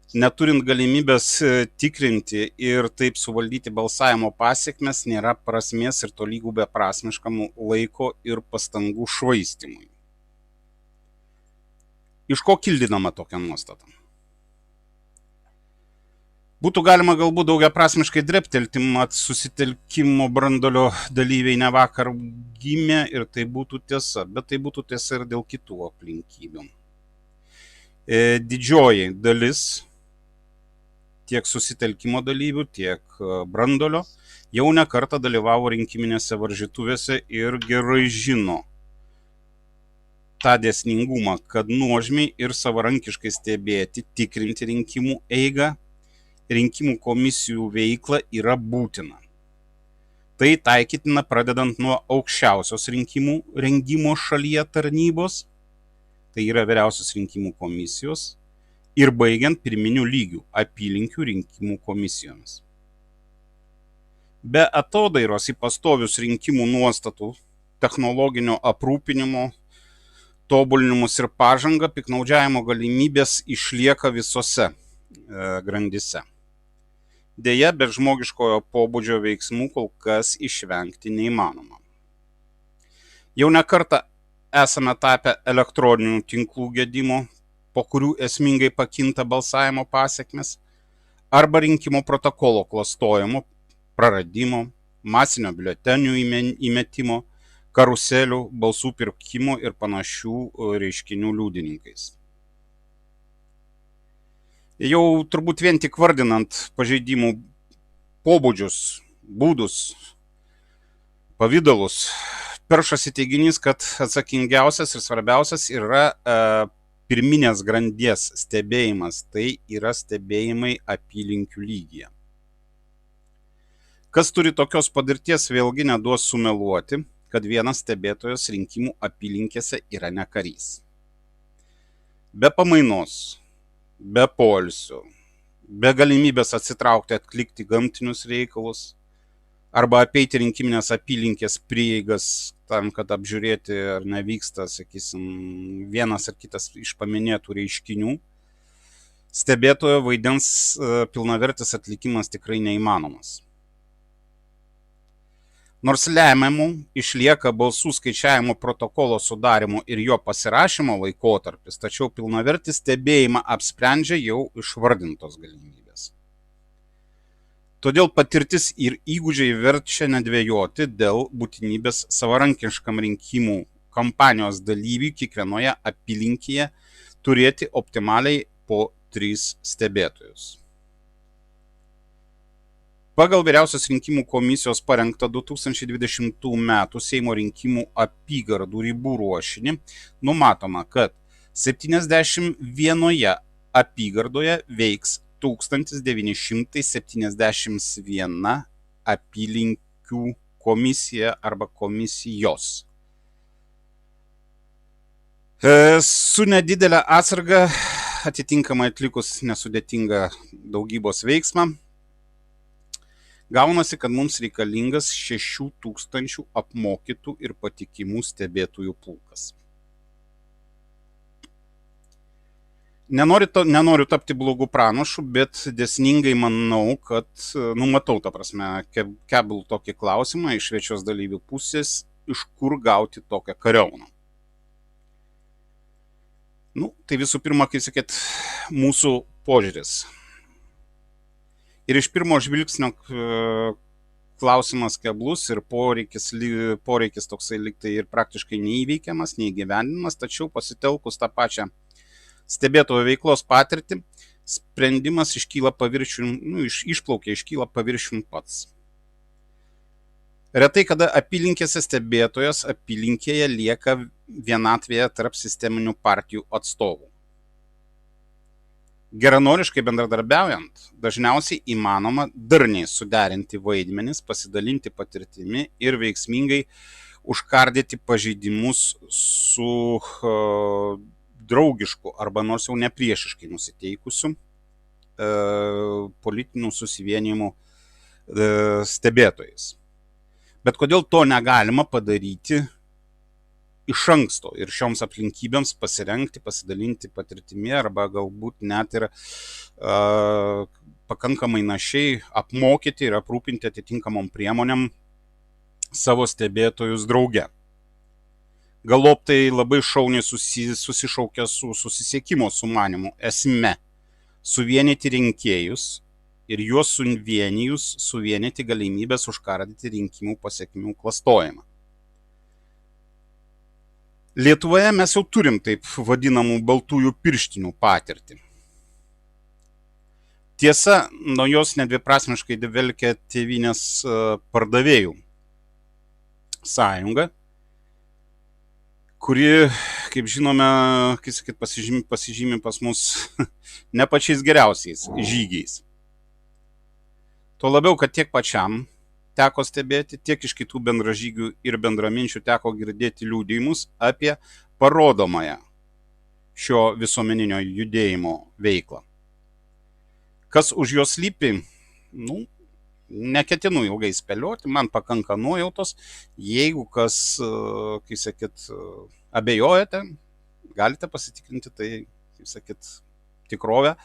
neturint galimybės tikrinti ir taip suvaldyti balsavimo pasekmes, nėra prasmės ir tolygų beprasmiškam laiko ir pastangų švaistimui. Iš ko kildinama tokia nuostata? Būtų galima galbūt daugiaprasmiškai dreptelti, mat susitelkimo branduolio dalyviai ne vakar gimė ir tai būtų tiesa, bet tai būtų tiesa ir dėl kitų aplinkybių. Didžioji dalis tiek susitelkimo dalyvių, tiek branduolio jau ne kartą dalyvavo rinkiminėse varžytuvėse ir gerai žino tą dėsningumą, kad nuožmiai ir savarankiškai stebėti, tikrinti rinkimų eigą, rinkimų komisijų veiklą yra būtina. Tai taikytina pradedant nuo aukščiausios rinkimų rengimo šalyje tarnybos, tai yra vyriausios rinkimų komisijos, ir baigiant pirminių lygių apylinkių rinkimų komisijomis. Be atodairos į pastovius rinkimų nuostatų, technologinio aprūpinimo, tobulinimus ir pažangą, piktnaudžiavimo galimybės išlieka visose grandyse. Deja, bet žmogiškojo pobūdžio veiksmų kol kas išvengti neįmanoma. Jau ne kartą esame tapę elektroninių tinklų gedimo, po kurių esmingai pakinta balsavimo pasekmes, arba rinkimų protokolo klastojimo, praradimo, masinio biuletenių įmetimo, karuselių, balsų pirkimo ir panašių reiškinių liudininkais. Jau turbūt vien tik vardinant pažeidimų pobūdžius, būdus, pavydalus, peršasi teiginys, kad atsakingiausias ir svarbiausias yra pirminės grandies stebėjimas, tai yra stebėjimai apylinkių lygyje. Kas turi tokios patirties, vėlgi neduos sumeluoti, kad vienas stebėtojas rinkimų apylinkėse yra ne karys. Be pamainos, be poilsio, be galimybės atsitraukti atlikti gamtinius reikalus arba apeiti rinkiminės apylinkės prieigas tam, kad apžiūrėti, ar nevyksta, sakysim, vienas ar kitas iš paminėtų reiškinių, stebėtojo vaidens pilnavertis atlikimas tikrai neįmanomas. Nors lemiamų išlieka balsų skaičiavimo protokolo sudarimo ir jo pasirašymo laikotarpis, tačiau pilnavertį stebėjimą apsprendžia jau išvardintos galimybės. Todėl patirtis ir įgūdžiai verčia nedvejoti dėl būtinybės savarankiškam rinkimų kampanijos dalyviui kiekvienoje apylinkėje turėti optimaliai po 3 stebėtojus. Pagal Vyriausios rinkimų komisijos parengtą 2020 m. Seimo rinkimų apygardų ribų ruošinį numatoma, kad 71 apygardoje veiks 1971 apylinkių komisija arba komisijos. Su nedidelė atsarga, atitinkamai atlikus nesudėtingą daugybos veiksmą, gaunasi, kad mums reikalingas 6000 apmokytų ir patikimų stebėtojų pulkas. Nenoriu tapti blogų pranašų, bet dėsningai manau, kad numatau, keblų tokį klausimą iš svečios dalyvių pusės, iš kur gauti tokią kariauną. Tai visų pirma, kaip sakyt, mūsų požiūris. Ir iš pirmo žvilgsnio klausimas keblus ir poreikis toksai liktai ir praktiškai neįveikiamas, neįgyvendinamas, tačiau pasitelkus tą pačią stebėtojo veiklos patirtį, sprendimas iškyla paviršiun pats. Retai kada apylinkėse stebėtojas apylinkėje lieka vienatvėje tarp sisteminių partijų atstovų. Geranoriškai bendradarbiaujant, dažniausiai įmanoma darniai suderinti vaidmenis, pasidalinti patirtimi ir veiksmingai užkardyti pažeidimus su draugišku arba nors jau nepriešiškai nusiteikusiu politinių susivienijimų stebėtojais. Bet kodėl to negalima padaryti iš anksto ir šioms aplinkybėms pasirengti, pasidalinti patirtimi arba galbūt net ir pakankamai našiai apmokyti ir aprūpinti atitinkamom priemonėm savo stebėtojus drauge. Galop tai labai šauniai susišaukia su susisiekimo sumanymu esme suvienyti rinkėjus ir juos suvienijus suvienyti galimybės užkardyti rinkimų pasekmių klastojimą. Lietuvoje mes jau turim taip vadinamų baltųjų pirštinių patirtį. Tiesa, nuo jos nedviprasmiškai dvelkia Tėvynės pardavėjų sąjunga, kuri, kaip žinome, pasižymi pas mus ne pačiais geriausiais žygiais. Tuo labiau, kad tiek pačiam teko stebėti, tiek iš kitų bendražygių ir bendraminčių teko girdėti liudijimus apie parodomąją šio visuomeninio judėjimo veiklą. Kas už jos slypi, neketinu ilgai spėlioti, man pakanka nuojautos. Jeigu kas, kaip sakyt, abejojate, galite pasitikrinti tai, kaip sakyt, tikrovę,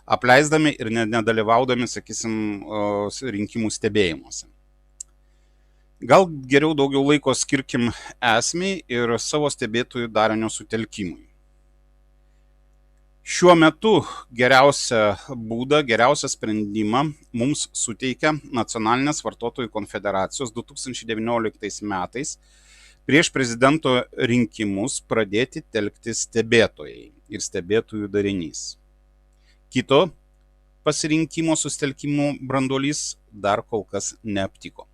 apleisdami ir nedalyvaudami, sakysim, rinkimų stebėjimuose. Gal geriau daugiau laiko skirkim esmei ir savo stebėtojų darinio sutelkimui. Šiuo metu geriausią sprendimą mums suteikia Nacionalinės vartotojų konfederacijos 2019 metais prieš prezidento rinkimus pradėti telkti stebėtojai ir stebėtojų darinys. Kito pasirinkimo susitelkimo branduolys dar kol kas neaptiko.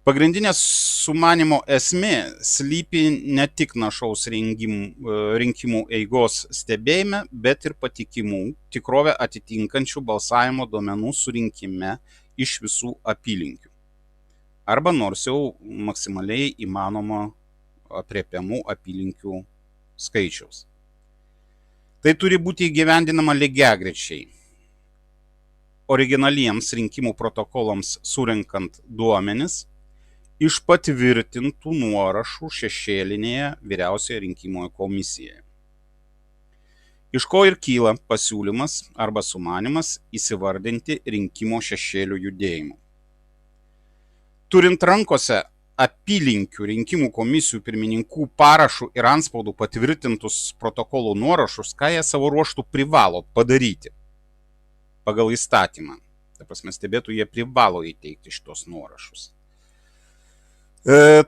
Pagrindinė sumanymo esmė slypi ne tik našaus rinkimų eigos stebėjime, bet ir patikimų, tikrovę atitinkančių balsavimo duomenų surinkime iš visų apylinkių. Arba nors jau maksimaliai įmanoma aprėpiamų apylinkių skaičiaus. Tai turi būti įgyvendinama lygiagrečiai. Originaliems rinkimų protokolams surinkant duomenis iš patvirtintų nuorašų šešėlinėje Vyriausioje rinkimų komisijoje. Iš ko ir kyla pasiūlymas arba sumanymas įsivardinti rinkimo šešėlių judėjimu. turint rankose apylinkių rinkimų komisijų pirmininkų parašų ir anspaudų patvirtintus protokolų nuorašus, ką jie savo ruoštų privalo padaryti pagal įstatymą. Ta prasme, stebėtų jie privalo įteikti šitos nuorašus.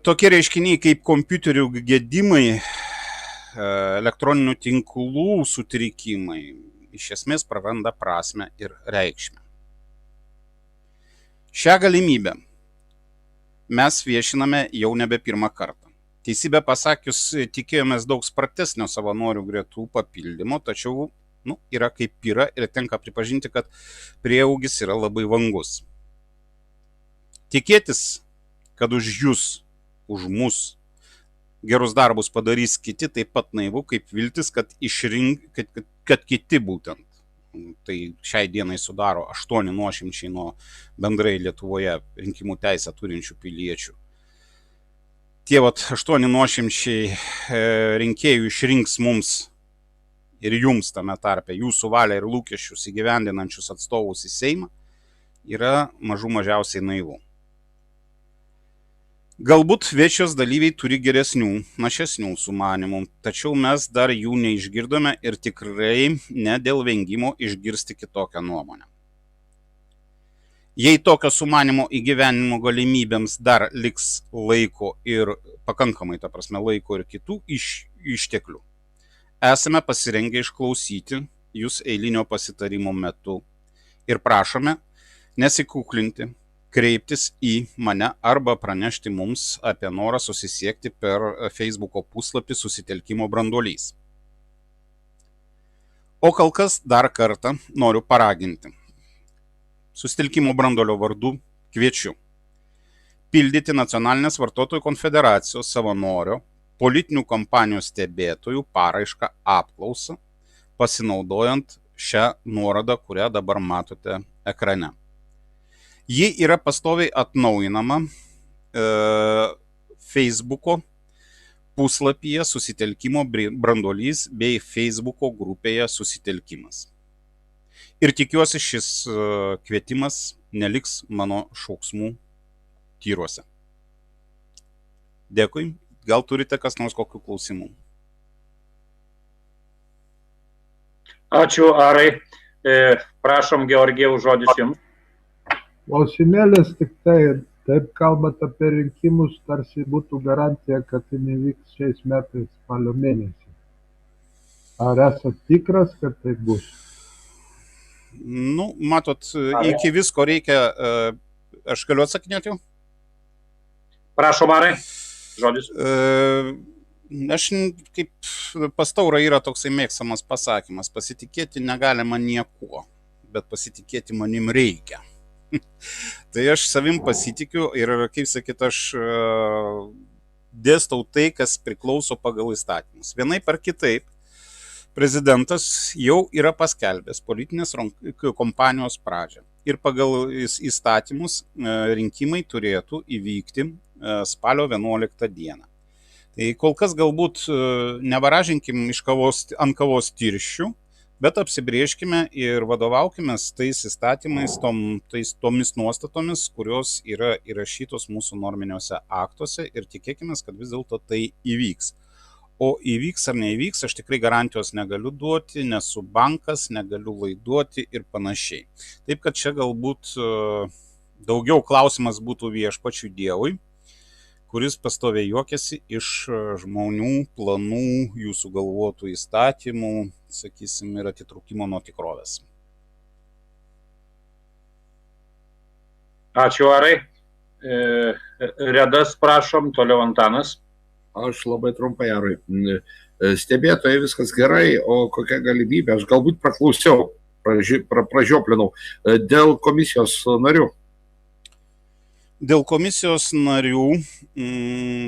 Tokie reiškiniai kaip kompiuterių gedimai, elektroninių tinklų sutrikimai iš esmės praranda prasmę ir reikšmę. Šią galimybę mes viešiname jau nebe pirmą kartą. Teisybę pasakius, tikėjomės daug spartesnio savanorių gretų papildymo, tačiau yra kaip yra ir tenka pripažinti, kad prieaugis yra labai vangus. Tikėtis, kad už jūs, už mus gerus darbus padarys kiti, taip pat naivu, kaip viltis, kad kiti būtent, tai šiai dienai sudaro 8% nuo bendrai Lietuvoje rinkimų teisę turinčių piliečių. Tie 8% rinkėjų išrinks mums ir jums tame tarpe jūsų valią ir lūkesčius įgyvendinančius atstovus į Seimą, yra mažų mažiausiai naivu. Galbūt viešios dalyviai turi geresnių, našesnių sumanimų, tačiau mes dar jų neišgirdome ir tikrai ne dėl vengimo išgirsti kitokią nuomonę. Jei tokio sumanimo įgyvenimo galimybėms dar liks laiko ir pakankamai, ta prasme, laiko ir kitų išteklių, esame pasirengę išklausyti jūs eilinio pasitarimo metu ir prašome nesikuklinti, kreiptis į mane arba pranešti mums apie norą susisiekti per Facebooko puslapį Susitelkimo branduolys. O kol kas dar kartą noriu paraginti. Susitelkimo branduolio vardu kviečiu pildyti Nacionalinės vartotojų konfederacijos savanorio politinių kampanijų stebėtojų paraišką apklausą, pasinaudojant šią nuorodą, kurią dabar matote ekrane. Ji yra pastoviai atnaujinama Facebooko puslapyje Susitelkimo branduolys bei Facebooko grupėje Susitelkimas. Ir tikiuosi, šis kvietimas neliks mano šauksmų tyruose. Dėkui. Gal turite kas nors kokių klausimų? Ačiū, Arai. Prašom, Georgijau, žodis jums. Klausimėlis tik tai, taip kalbant apie rinkimus, tarsi būtų garantija, kad tai nevyks šiais metais spalio mėnesį. Ar esat tikras, kad tai bus? Matot, iki visko reikia, aš galiu atsakinėti jau? Prašom, Arai, žodis. Aš kaip pas Taurą yra toksai mėgstamas pasakymas, pasitikėti negalima niekuo, bet pasitikėti manim reikia. Tai aš savim pasitikiu ir, kaip sakyt, aš dėstau tai, kas priklauso pagal įstatymus. Vienaip ar kitaip, prezidentas jau yra paskelbęs politinės kompanijos pradžią. Ir pagal įstatymus rinkimai turėtų įvykti spalio 11 dieną. Tai kol kas galbūt nevaražinkim ant kavos tirščių, bet apsibrėžkime ir vadovaukime tais įstatymais, tomis nuostatomis, kurios yra įrašytos mūsų norminiuose aktuose ir tikėkime, kad vis dėlto tai įvyks. O įvyks ar neįvyks, aš tikrai garantijos negaliu duoti, nesu bankas, negaliu laiduoti ir panašiai. Taip, kad čia galbūt daugiau klausimas būtų viešpačiui Dievui, kuris pastoviai juokiasi iš žmonių planų, jų sugalvotų įstatymų, sakysim, ir atitrūkimo nuo tikrovės. Ačiū, Arai. Redas, prašom, toliau Antanas. Aš labai trumpai, Arai. Stebėtojai viskas gerai, o kokia galimybė, aš galbūt praklausiau, pražioplinau, dėl komisijos narių. Dėl komisijos narių,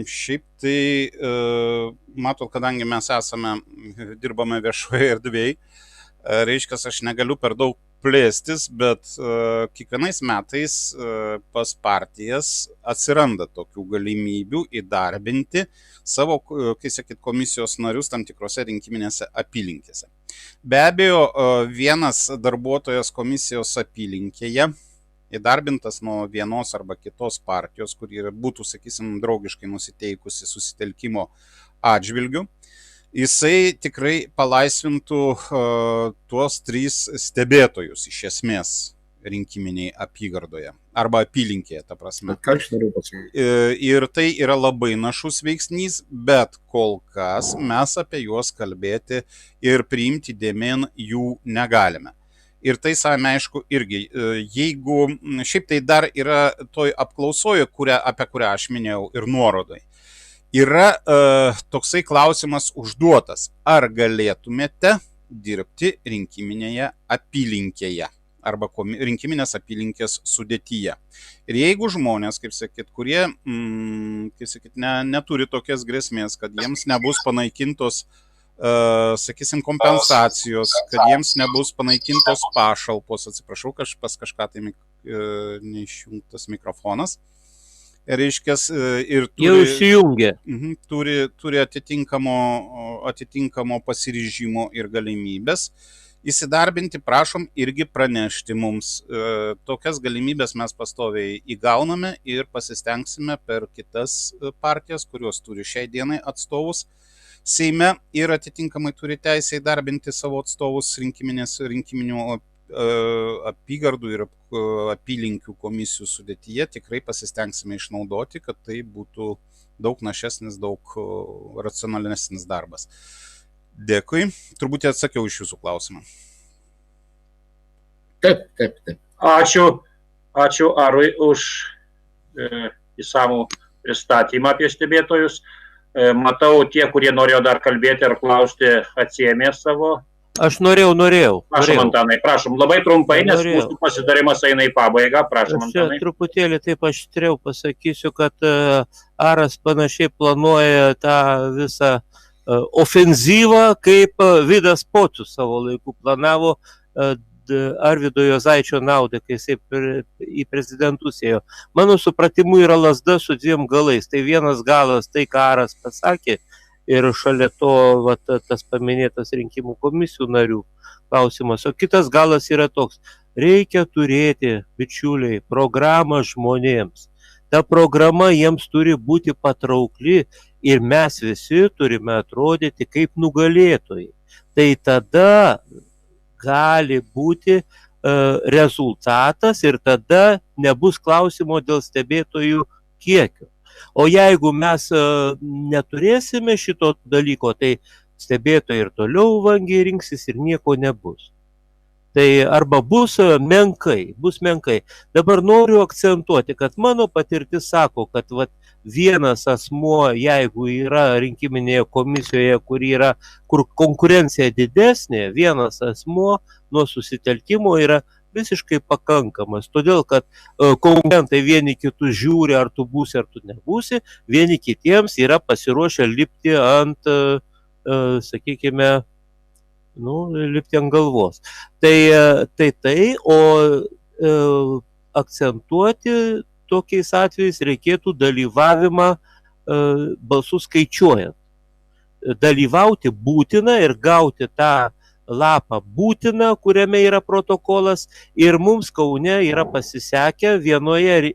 šiaip tai, matot, kadangi mes dirbame viešoje erdvėje, reiškia, aš negaliu per daug plėstis, bet kiekvienais metais pas partijas atsiranda tokių galimybių įdarbinti savo, kai sakyt, komisijos narius tam tikrose rinkiminėse apylinkėse. Be abejo, vienas darbuotojas komisijos apylinkėje įdarbintas nuo vienos arba kitos partijos, kuri būtų, sakysim, draugiškai nusiteikusi susitelkimo atžvilgių, jisai tikrai palaisvintų tuos 3 stebėtojus iš esmės rinkiminiai apygardoje arba apylinkėje, ta prasme. Ką aš noriu pasakyti? Ir tai yra labai našus veiksnys, bet kol kas mes apie juos kalbėti ir priimti dėmen jų negalime. Ir tai savame aišku irgi, jeigu šiaip tai dar yra toj apklausoje, apie kurią aš minėjau ir nuorodai, yra toksai klausimas užduotas, ar galėtumėte dirbti rinkiminėje apylinkėje arba rinkiminės apylinkės sudėtyje. Ir jeigu žmonės, kaip sakyt, kurie neturi tokias grėsmės, kad jiems nebus panaikintos, sakysim, kompensacijos, kad jiems nebus panaikintos pašalpos, atsiprašau, pas kažką tai neišjungtas mikrofonas, reiškias, ir turi atitinkamo pasiryžimo ir galimybės įsidarbinti, prašom irgi pranešti mums. Tokias galimybės mes pastoviai įgauname ir pasistengsime per kitas partijas, kurios turi šiai dienai atstovus Seime ir atitinkamai turi teisę įdarbinti savo atstovus rinkiminių apygardų ir apylinkių komisijų sudėtyje. Tikrai pasistengsime išnaudoti, kad tai būtų daug našesnis, daug racionalesnis darbas. Dėkui. Turbūt atsakiau iš jūsų klausimą. Taip. Ačiū Arui už įsamų pristatymą apie stebėtojus. Matau, tie, kurie norėjo dar kalbėti ar klausti, atsiėmė savo. Aš norėjau. Prašom, Antanai, prašom, labai trumpai, nes mūsų pasidarimas eina į pabaigą. Prašom, Antanai. Aš truputėlį taip aštriau pasakysiu, kad Aras panašiai planuoja tą visą ofenzyvą, kaip Vidas Pocius savo laiku planavo Arvydo Juozaičio naudai, kai jisai į prezidentus ėjo. Mano supratimu yra lazda su 2 galais. Tai vienas galas, tai ką Aras pasakė, ir šalia to tas paminėtas rinkimų komisijų narių klausimas. O kitas galas yra toks: reikia turėti, bičiuliai, programą žmonėms. Ta programa jiems turi būti patraukli ir mes visi turime atrodyti kaip nugalėtojai. Tai tada gali būti rezultatas ir tada nebus klausimo dėl stebėtojų kiekio. O jeigu mes neturėsime šito dalyko, tai stebėtojai ir toliau vangiai rinksis ir nieko nebus. Tai arba bus menkai. Dabar noriu akcentuoti, kad mano patirtis sako, kad vienas asmuo, jeigu yra rinkiminėje komisijoje, kur konkurencija didesnė, vienas asmuo nuo susitelkimo yra visiškai pakankamas. Todėl, kad konkurentai vieni kitus žiūri, ar tu būsi, ar tu nebūsi, vieni kitiems yra pasiruošę lipti ant, sakykime, lipti ant galvos. O akcentuoti tokiais atvejais reikėtų dalyvavimą balsų skaičiuojant. Dalyvauti būtina ir gauti tą lapą būtina, kuriame yra protokolas, ir mums Kaune yra pasisekę vienoje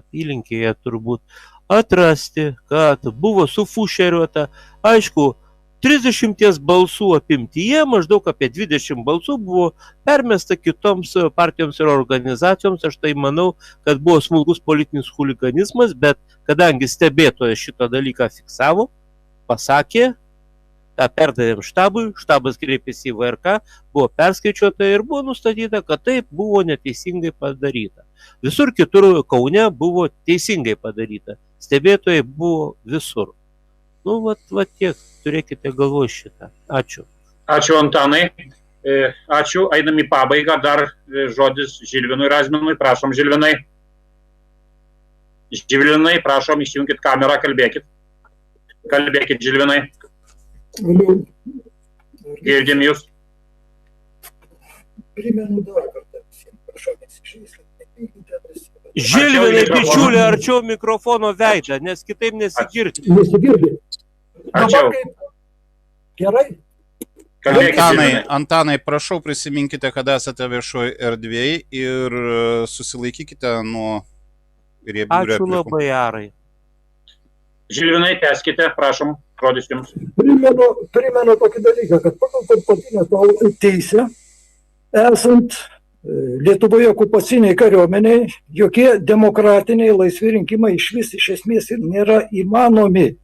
apylinkėje turbūt atrasti, kad buvo sufušeriuota, aišku, 30 balsų apimtyje, maždaug apie 20 balsų buvo permesta kitoms partijoms ir organizacijoms. Aš tai manau, kad buvo smulkus politinis chuliganizmas, bet kadangi stebėtojas šitą dalyką fiksavo, pasakė, tą perdavėm štabui, štabas kreipėsi į VRK, buvo perskaičiuota ir buvo nustatyta, kad taip buvo neteisingai padaryta. Visur kitur Kaune buvo teisingai padaryta. Stebėtojai buvo visur. Tiek, turėkite galvoj šitą. Ačiū. Ačiū, Antanai. Ačiū. Einam į pabaigą. Dar žodis Žilvinui Razminui. Prašom, Žilvinai. Žilvinai, prašom, išjungkit kamerą, kalbėkit. Kalbėkit, Žilvinai. Girdim jūs. Primenu dar kartą. Prašau, nesižaiskite. Žilvinai, bičiulė, arčiau mikrofono veidą, nes kitaip nesigirdi. Nesigirdi. Ačiū. Gerai. Antanai, prašau prisiminkite, kad esate viešoje erdvėje ir susilaikykite nuo riebių Ačiū replikų. labai, Arai. Žilvinai, tęskite, prašom, žodis jums. Primenu tokį dalyką, kad pagal tarptautinę teisę, esant Lietuvoje okupaciniai kariuomeniai, jokie demokratiniai laisvi rinkimai iš esmės ir nėra įmanomi.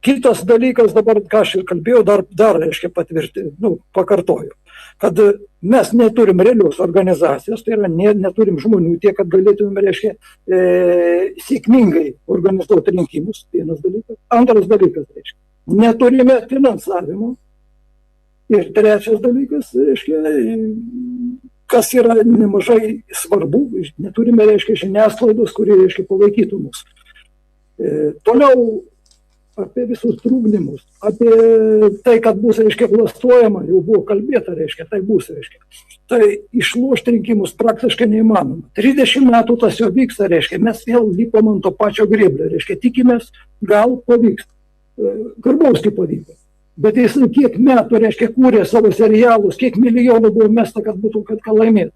Kitas dalykas, dabar, ką aš ir kalbėjau, dar reiškia pakartoju, kad mes neturim realios organizacijos, tai yra neturim žmonių tiek, kad galėtume, reiškia, sėkmingai organizuoti rinkimus, vienas dalykas. Antras dalykas, reiškia, neturime finansavimo. Ir trečias dalykas, reiškia, kas yra nemažai svarbu, neturime, reiškia, žiniasklaidos, kurie, reiškia, palaikytų mus. Toliau apie visus trūkdymus, apie tai, kad bus, reiškia, klastojama, jau buvo kalbėta, reiškia, tai bus, reiškia. Tai išlošti rinkimus praktiškai neįmanoma. 30 metų tas jau vyksta, reiškia, mes vėl lipom ant to pačio grėblio, reiškia, tikimės, gal pavyks. Karbauskiui pavyko. Bet jis kiek metų, reiškia, kūrė savo serialus, kiek milijonų buvo mesta, kad būtų, kad laimėtų.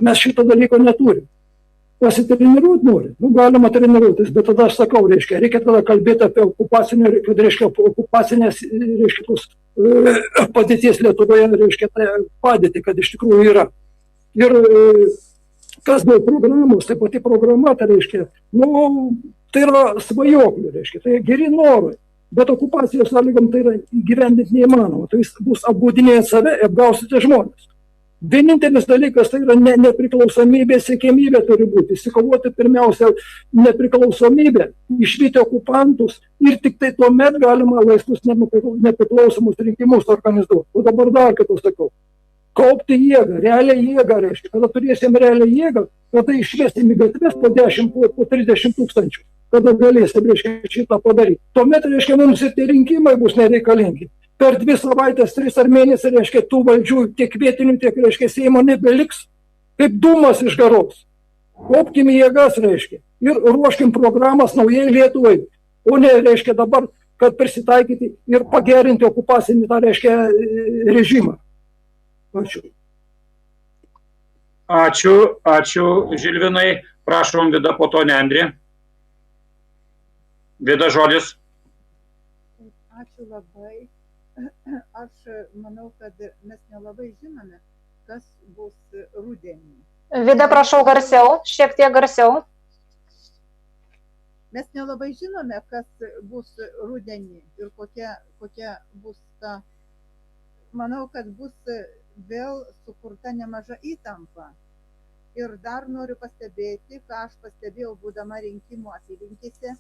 Mes šito dalyko neturim. Pasitreniruoti nori, galima treniruotis, bet tada aš sakau, reiškia, reikia tada kalbėti apie okupacinės, reiškia, tos padėties Lietuvoje, reiškia, padėtį, kad iš tikrųjų yra. Ir kas dėl programos, tai pati programa, tai reiškia, tai yra svajoklių, reiškia, tai geri norai. Bet okupacijos sąlygom tai yra įgyvendinti neįmanoma. Tai jis bus apgaudinėjant save, apgausite žmonės. Vienintelis dalykas tai yra nepriklausomybė, siekėmybė turi būti. Įsikovoti pirmiausia nepriklausomybę, išvyti okupantus ir tik tai tuomet galima laisvus nepriklausomus rinkimus organizuoti. O dabar dar kitą sakau. Kaupti jėgą, realią jėgą, reiškia. Kada turėsim realią jėgą, tada išvestim į gatves po 10, po 30 tūkstančių. Kada galėsim, reiškia, šitą padaryti. Tuomet, reiškia, mums ir tie rinkimai bus nereikalingi. Per 2 savaitės, 3 ar mėnesį, reiškia, tų valdžių tiek vietinių, tiek, reiškia, Seimo nebeliks, kaip dūmas iš garos. Kopkim jėgas, reiškia, ir ruoškim programas naujai Lietuvai, o ne, reiškia, dabar, kad prisitaikyti ir pagerinti okupacinį, tą, reiškia, režimą. Ačiū. Ačiū, Žilvinai. Prašom, Vida, po to Nendrė. Vida, žodis. Ačiū labai. Aš manau, kad mes nelabai žinome, kas bus rudenį. Vida, prašau garsiau, šiek tiek garsiau. Mes nelabai žinome, kas bus rudenį ir kokia bus ta. Manau, kad bus vėl sukurta nemaža įtampa. Ir dar noriu pastebėti, ką aš pastebėjau, būdama rinkimų apylinkėse,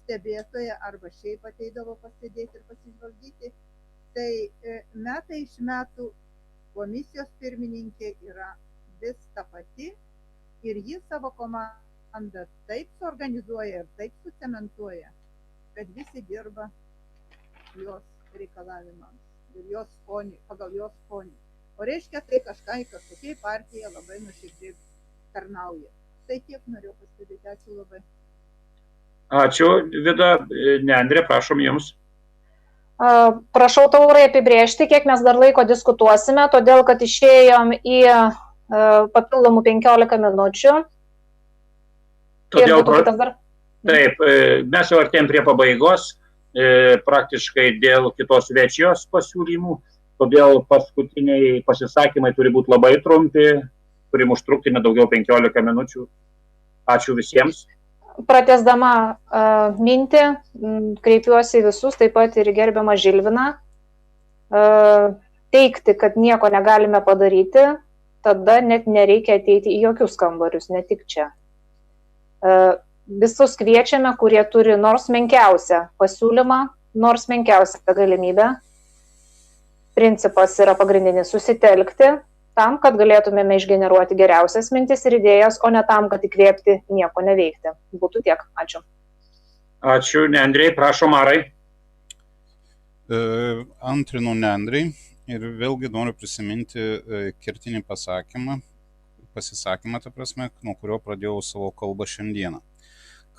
stebėtoja arba šiaip ateidavo pasėdėti ir pasižvalgyti, tai metai iš metų komisijos pirmininkė yra vis ta pati ir ji savo komandą taip suorganizuoja ir taip sucementuoja, kad visi dirba jos reikalavimams ir jos skonį, pagal jos skonį. O reiškia, tai kažkokiai partija labai nuoširdžiai tarnauja. Tai tiek norėjau pastebėti. Ačiū labai. Ačiū, Vida. Nendrė, prašom jums. Prašau taurai apibrėžti, kiek mes dar laiko diskutuosime, todėl kad išėjom į papildomų 15 minučių. Taip, mes jau artėjom prie pabaigos, praktiškai dėl kitos svečios pasiūlymų, todėl paskutiniai pasisakymai turi būti labai trumpi, turim užtrukti nedaugiau 15 minučių. Ačiū visiems. Pratęsdama mintį, kreipiuosi visus, taip pat ir gerbiamą Žilviną, teigti, kad nieko negalime padaryti, tada net nereikia ateiti į jokius kambarius, ne tik čia. Visus kviečiame, kurie turi nors menkiausią pasiūlymą, nors menkiausią galimybę. Principas yra pagrindinis: susitelkti tam, kad galėtumėme išgeneruoti geriausias mintis ir idėjas, o ne tam, kad įkvėpti nieko neveikti. Būtų tiek. Ačiū. Ačiū, Nendrei. Prašom, Arai. Antrinu Nendrei ir vėlgi noriu prisiminti kertinį pasisakymą, ta prasme, nuo kurio pradėjau savo kalbą šiandieną.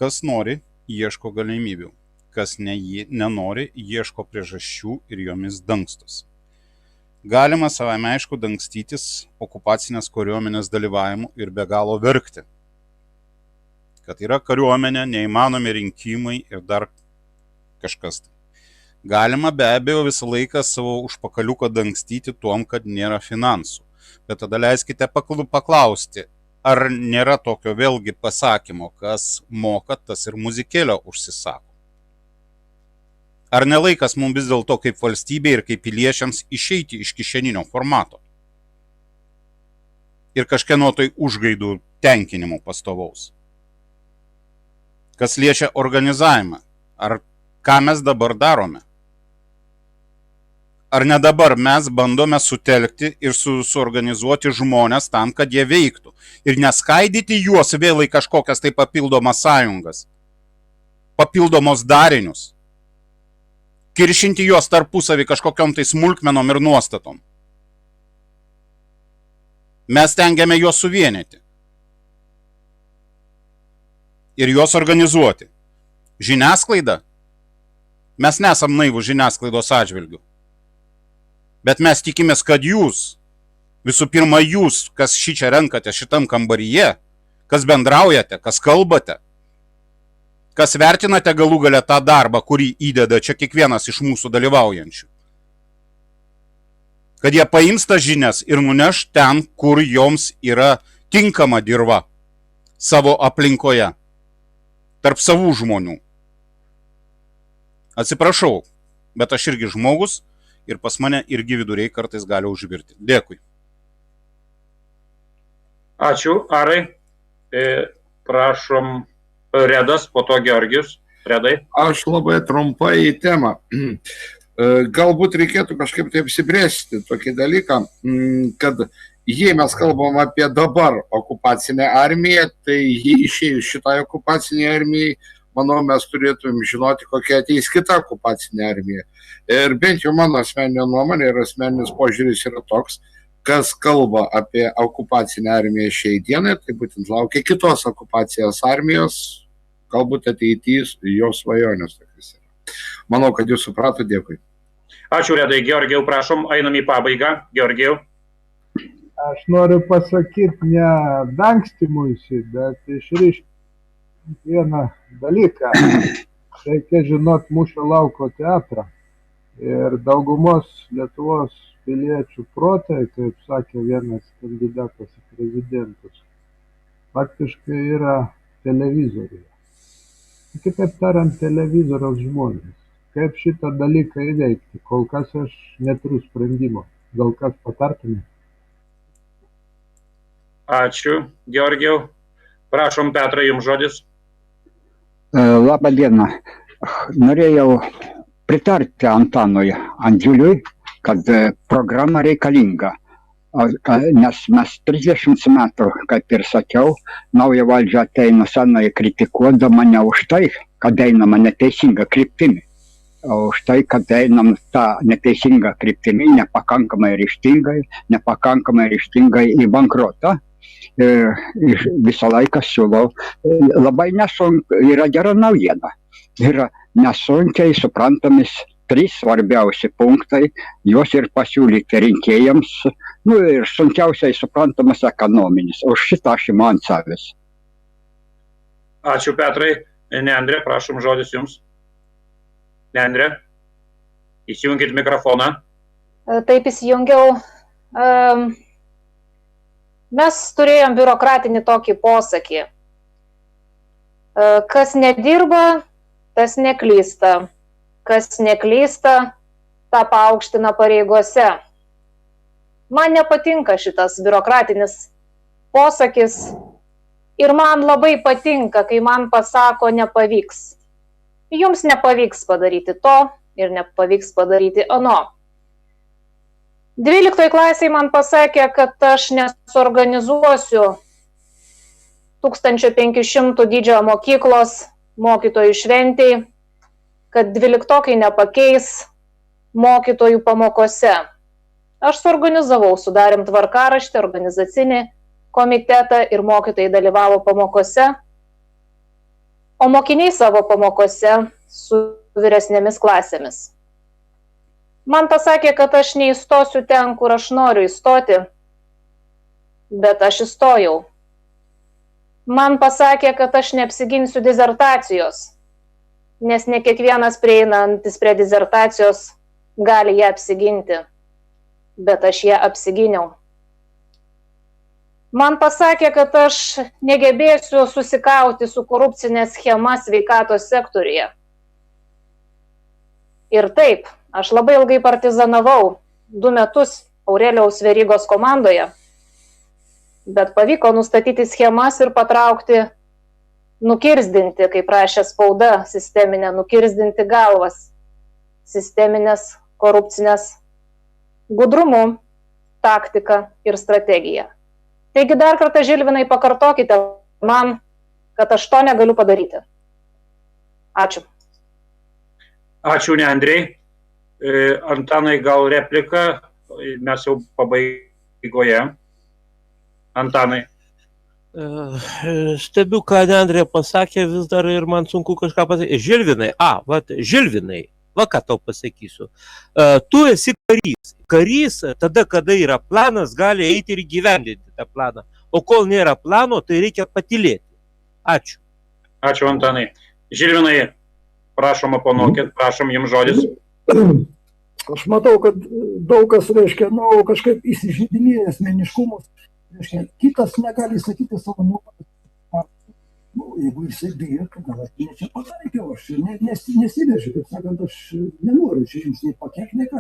Kas nori, ieško galimybių. Kas nenori, ieško priežasčių ir jomis dangstosi. Galima savame aišku dangstytis okupacinės kariuomenės dalyvavimu ir be galo verkti, kad yra kariuomenė, neįmanomi rinkimai ir dar kažkas. Galima be abejo visą laiką savo užpakaliuką dangstyti tuom, kad nėra finansų. Bet tada leiskite paklausti, ar nėra tokio vėlgi pasakymo, kas moka, tas ir muzikėlio užsisako. Ar nelaikas mums vis dėlto kaip valstybė ir kaip piliečiams išeiti iš kišeninio formato ir kažkieno tai užgaidų tenkinimo pastovaus? Kas liečia organizavimą, ar ką mes dabar darome? Ar ne dabar mes bandome sutelkti ir suorganizuoti žmonės tam, kad jie veiktų ir neskaidyti juos vėl į kažkokias tai papildomas sąjungas, papildomos darinius, kiršinti juos tarpusavį kažkokiom tai smulkmenom ir nuostatom. Mes tengiame juos suvienyti ir juos organizuoti. Žiniasklaida? Mes nesam naivūs žiniasklaidos atžvilgių. Bet mes tikimės, kad jūs, visų pirma jūs, kas šičia renkate šitam kambaryje, kas bendraujate, kas kalbate, kas vertinate galų gale tą darbą, kurį įdeda čia kiekvienas iš mūsų dalyvaujančių. Kad jie paims tas žinias ir nuneš ten, kur joms yra tinkama dirva savo aplinkoje, tarp savų žmonių. Atsiprašau, bet aš irgi žmogus ir pas mane irgi viduriai kartais gali užvirti. Dėkui. Ačiū, Arai. Prašom, Redas, po to Georgijus. Redai. Aš labai trumpai į temą. Galbūt reikėtų kažkaip tai apsibrėžti tokį dalyką, kad jei mes kalbam apie dabar okupacinę armiją, tai jei išėjus šitai okupaciniai armijai, manau, mes turėtum žinoti, kokia ateis kita okupacinė armija. Ir bent jau mano asmeninė nuomonė ir asmeninis požiūris yra toks, kas kalba apie okupacinę armiją šiai dienai, tai būtent laukia kitos okupacijos armijos, galbūt ateitys jos svajonės. Manau, kad jūs suprato, dėkui. Ačiū, Redai. Georgijau, prašom, einam į pabaigą. Georgijau. Aš noriu pasakyti ne dangstymuisi, bet išryškinti vieną dalyką. Reikia žinot mūšio lauko teatrą. Ir daugumos Lietuvos piliečių protai, kaip sakė vienas kandidatas į prezidentus, faktiškai yra televizoriuje. Kitaip tariant, televizoriaus žmonės. Kaip šitą dalyką įveikti? Kol kas aš neturiu sprendimo. Gal kas patartumė? Ačiū, Georgijau. Prašom, Petrai, jums žodis. Labą dieną. Norėjau pritarti Antanui Andžiuliui, kad programa reikalinga. Nes mes 30 metų, kaip ir sakiau, nauja valdžia ateina senai kritikuodama ne už tai, kad einama neteisinga kryptimi, o už tai, kad einam tą neteisingą kryptimi nepakankamai ryžtingai į bankrotą. Visą laiką siūlau, labai nesunkiai, yra gera naujiena, yra nesunkiai suprantamis 3 svarbiausi punktai, juos ir pasiūlyti rinkėjams, ir sunkiausiai suprantamas ekonominis, už šitą aš imu ant savęs. Ačiū, Petrai. Neandrė, prašom, žodis jums. Neandrė, įsijungit mikrofoną. Taip, įsijungiau. Mes turėjom biurokratinį tokį posakį. Kas nedirba, tas neklysta. Kas neklysta, tą paaukština pareigose. Man nepatinka šitas biurokratinis posakis ir man labai patinka, kai man pasako nepavyks. Jums nepavyks padaryti to ir nepavyks padaryti ano. 12 klasėje man pasakė, kad aš nesuorganizuosiu 1500 dydžio mokyklos mokytojų šventei, kad 12-okai nepakeis mokytojų pamokose. Aš suorganizavau, sudarėm tvarkaraštį, organizacinį komitetą ir mokytojai dalyvavo pamokose, o mokiniai savo pamokose su vyresnėmis klasėmis. Man pasakė, kad aš neįstosiu ten, kur aš noriu įstoti, bet aš įstojau. Man pasakė, kad aš neapsiginsiu disertacijos, nes ne kiekvienas prieinantis prie disertacijos gali ją apsiginti, bet aš ją apsiginiau. Man pasakė, kad aš negebėsiu susikauti su korupcinė schema sveikatos sektoriuje. Ir taip, aš labai ilgai partizanavau, 2 metus Aurelijaus Verygos komandoje, bet pavyko nustatyti schemas ir patraukti, nukirzdinti, kaip rašė spauda, sisteminę, nukirzdinti galvas, sisteminės, korupcinės, gudrumu, taktika ir strategija. Taigi dar kartą, Žilvinai, pakartokite man, kad aš to negaliu padaryti. Ačiū. Ačiū, ne Andrei. Antanai, gal replika, mes jau pabaigoje. Antanai. Stebiu, ką Andrė pasakė, vis dar ir man sunku kažką pasakyti. Žilvinai, Žilvinai, va ką tau pasakysiu. Tu esi karys. Karys, tada, kada yra planas, gali eiti ir gyvendinti tą planą. O kol nėra plano, tai reikia patylėti. Ačiū. Ačiū, Antanai. Žilvinai, prašom aponokit, prašom jums žodis. Aš matau, kad daug kas, reiškia, kažkaip įsižeidinėja asmeniškumus. Reiškia, kitas negali sakyti savo nuomonę. Jeigu jisai bijo, kad gal aš čia pataikiau, aš nesiveržiu, kaip sakant, aš nenoriu čia jums nei pakenkti, nei ką.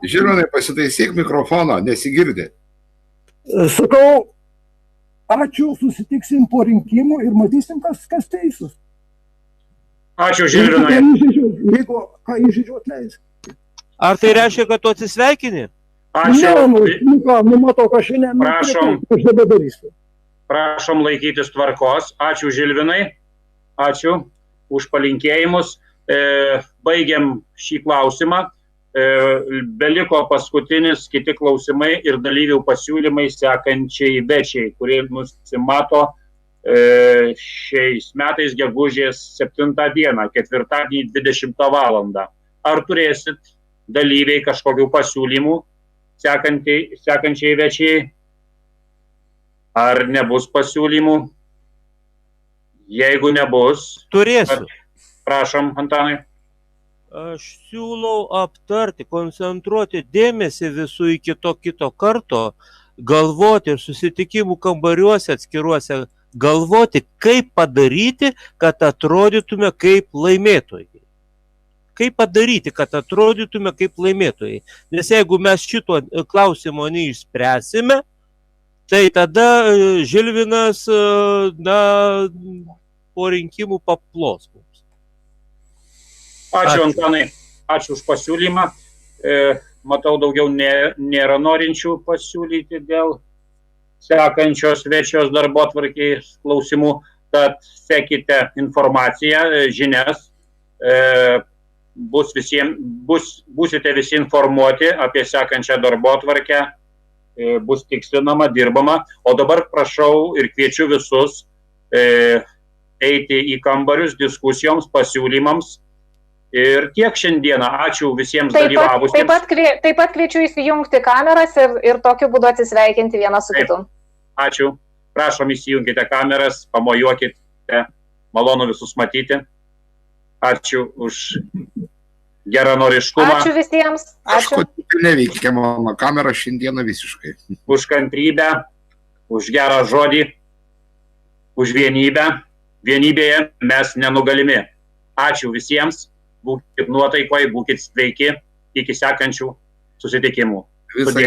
Žilvinai, pasitaisyk mikrofoną, nesigirdi. Sakau, ačiū, susitiksim po rinkimų ir matysim, kas teisus. Ačiū, Žilvinai. Jeigu ką įžeidžiu, atleisk. Ar tai reiškia, kad tu atsisveikini? Ačiū. Matau, ką šiandien aš nebedarysiu. Prašom laikytis tvarkos. Ačiū, Žilvinai. Ačiū už palinkėjimus. Baigiam šį klausimą. Beliko paskutinis kiti klausimai ir dalyvių pasiūlymai sekančiai večiai, kurie nusimato šiais metais gegužės 7 dieną, ketvirtadienį 20 valandą. Ar turėsit dalyviai kažkokių pasiūlymų sekančiai večiai? Ar nebus pasiūlymų? Jeigu nebus... Turėsiu. Prašom, Antanai. Aš siūlau aptarti, koncentruoti dėmesį visų iki to kito karto, galvoti ir susitikimų kambariuose atskiruose, galvoti, kaip padaryti, kad atrodytume kaip laimėtojai. Kaip padaryti, kad atrodytume kaip laimėtojai. Nes jeigu mes šito klausimo neišspręsime, tai tada Žilvinas po rinkimų paplos mums. Ačiū, Antanai. Ačiū už pasiūlymą. Matau, daugiau nėra norinčių pasiūlyti dėl sekančios večios darbotvarkės klausimų. Tad sekite informaciją, žinias. Būsite visi informuoti apie sekančią darbotvarkę. Bus tikslinama, dirbama. O dabar prašau ir kviečiu visus eiti į kambarius diskusijoms, pasiūlymams. Ir tiek šiandieną. Ačiū visiems dalyvavusiems. Taip pat kviečiu įsijungti kameras ir tokiu būdu atsisveikinti vienas su kitu. Ačiū. Prašom, įsijunkite kameras, pamojuokite. Malonu visus matyti. Ačiū už geranoriškumą. Ačiū visiems. Ačiū. Neveikia mano kamera šiandieną visiškai. Už kantrybę, už gerą žodį, už vienybę. Vienybėje mes nenugalimi. Ačiū visiems. Būkit nuotaikoj, būkit sveiki. Iki sekančių susitikimų. Visą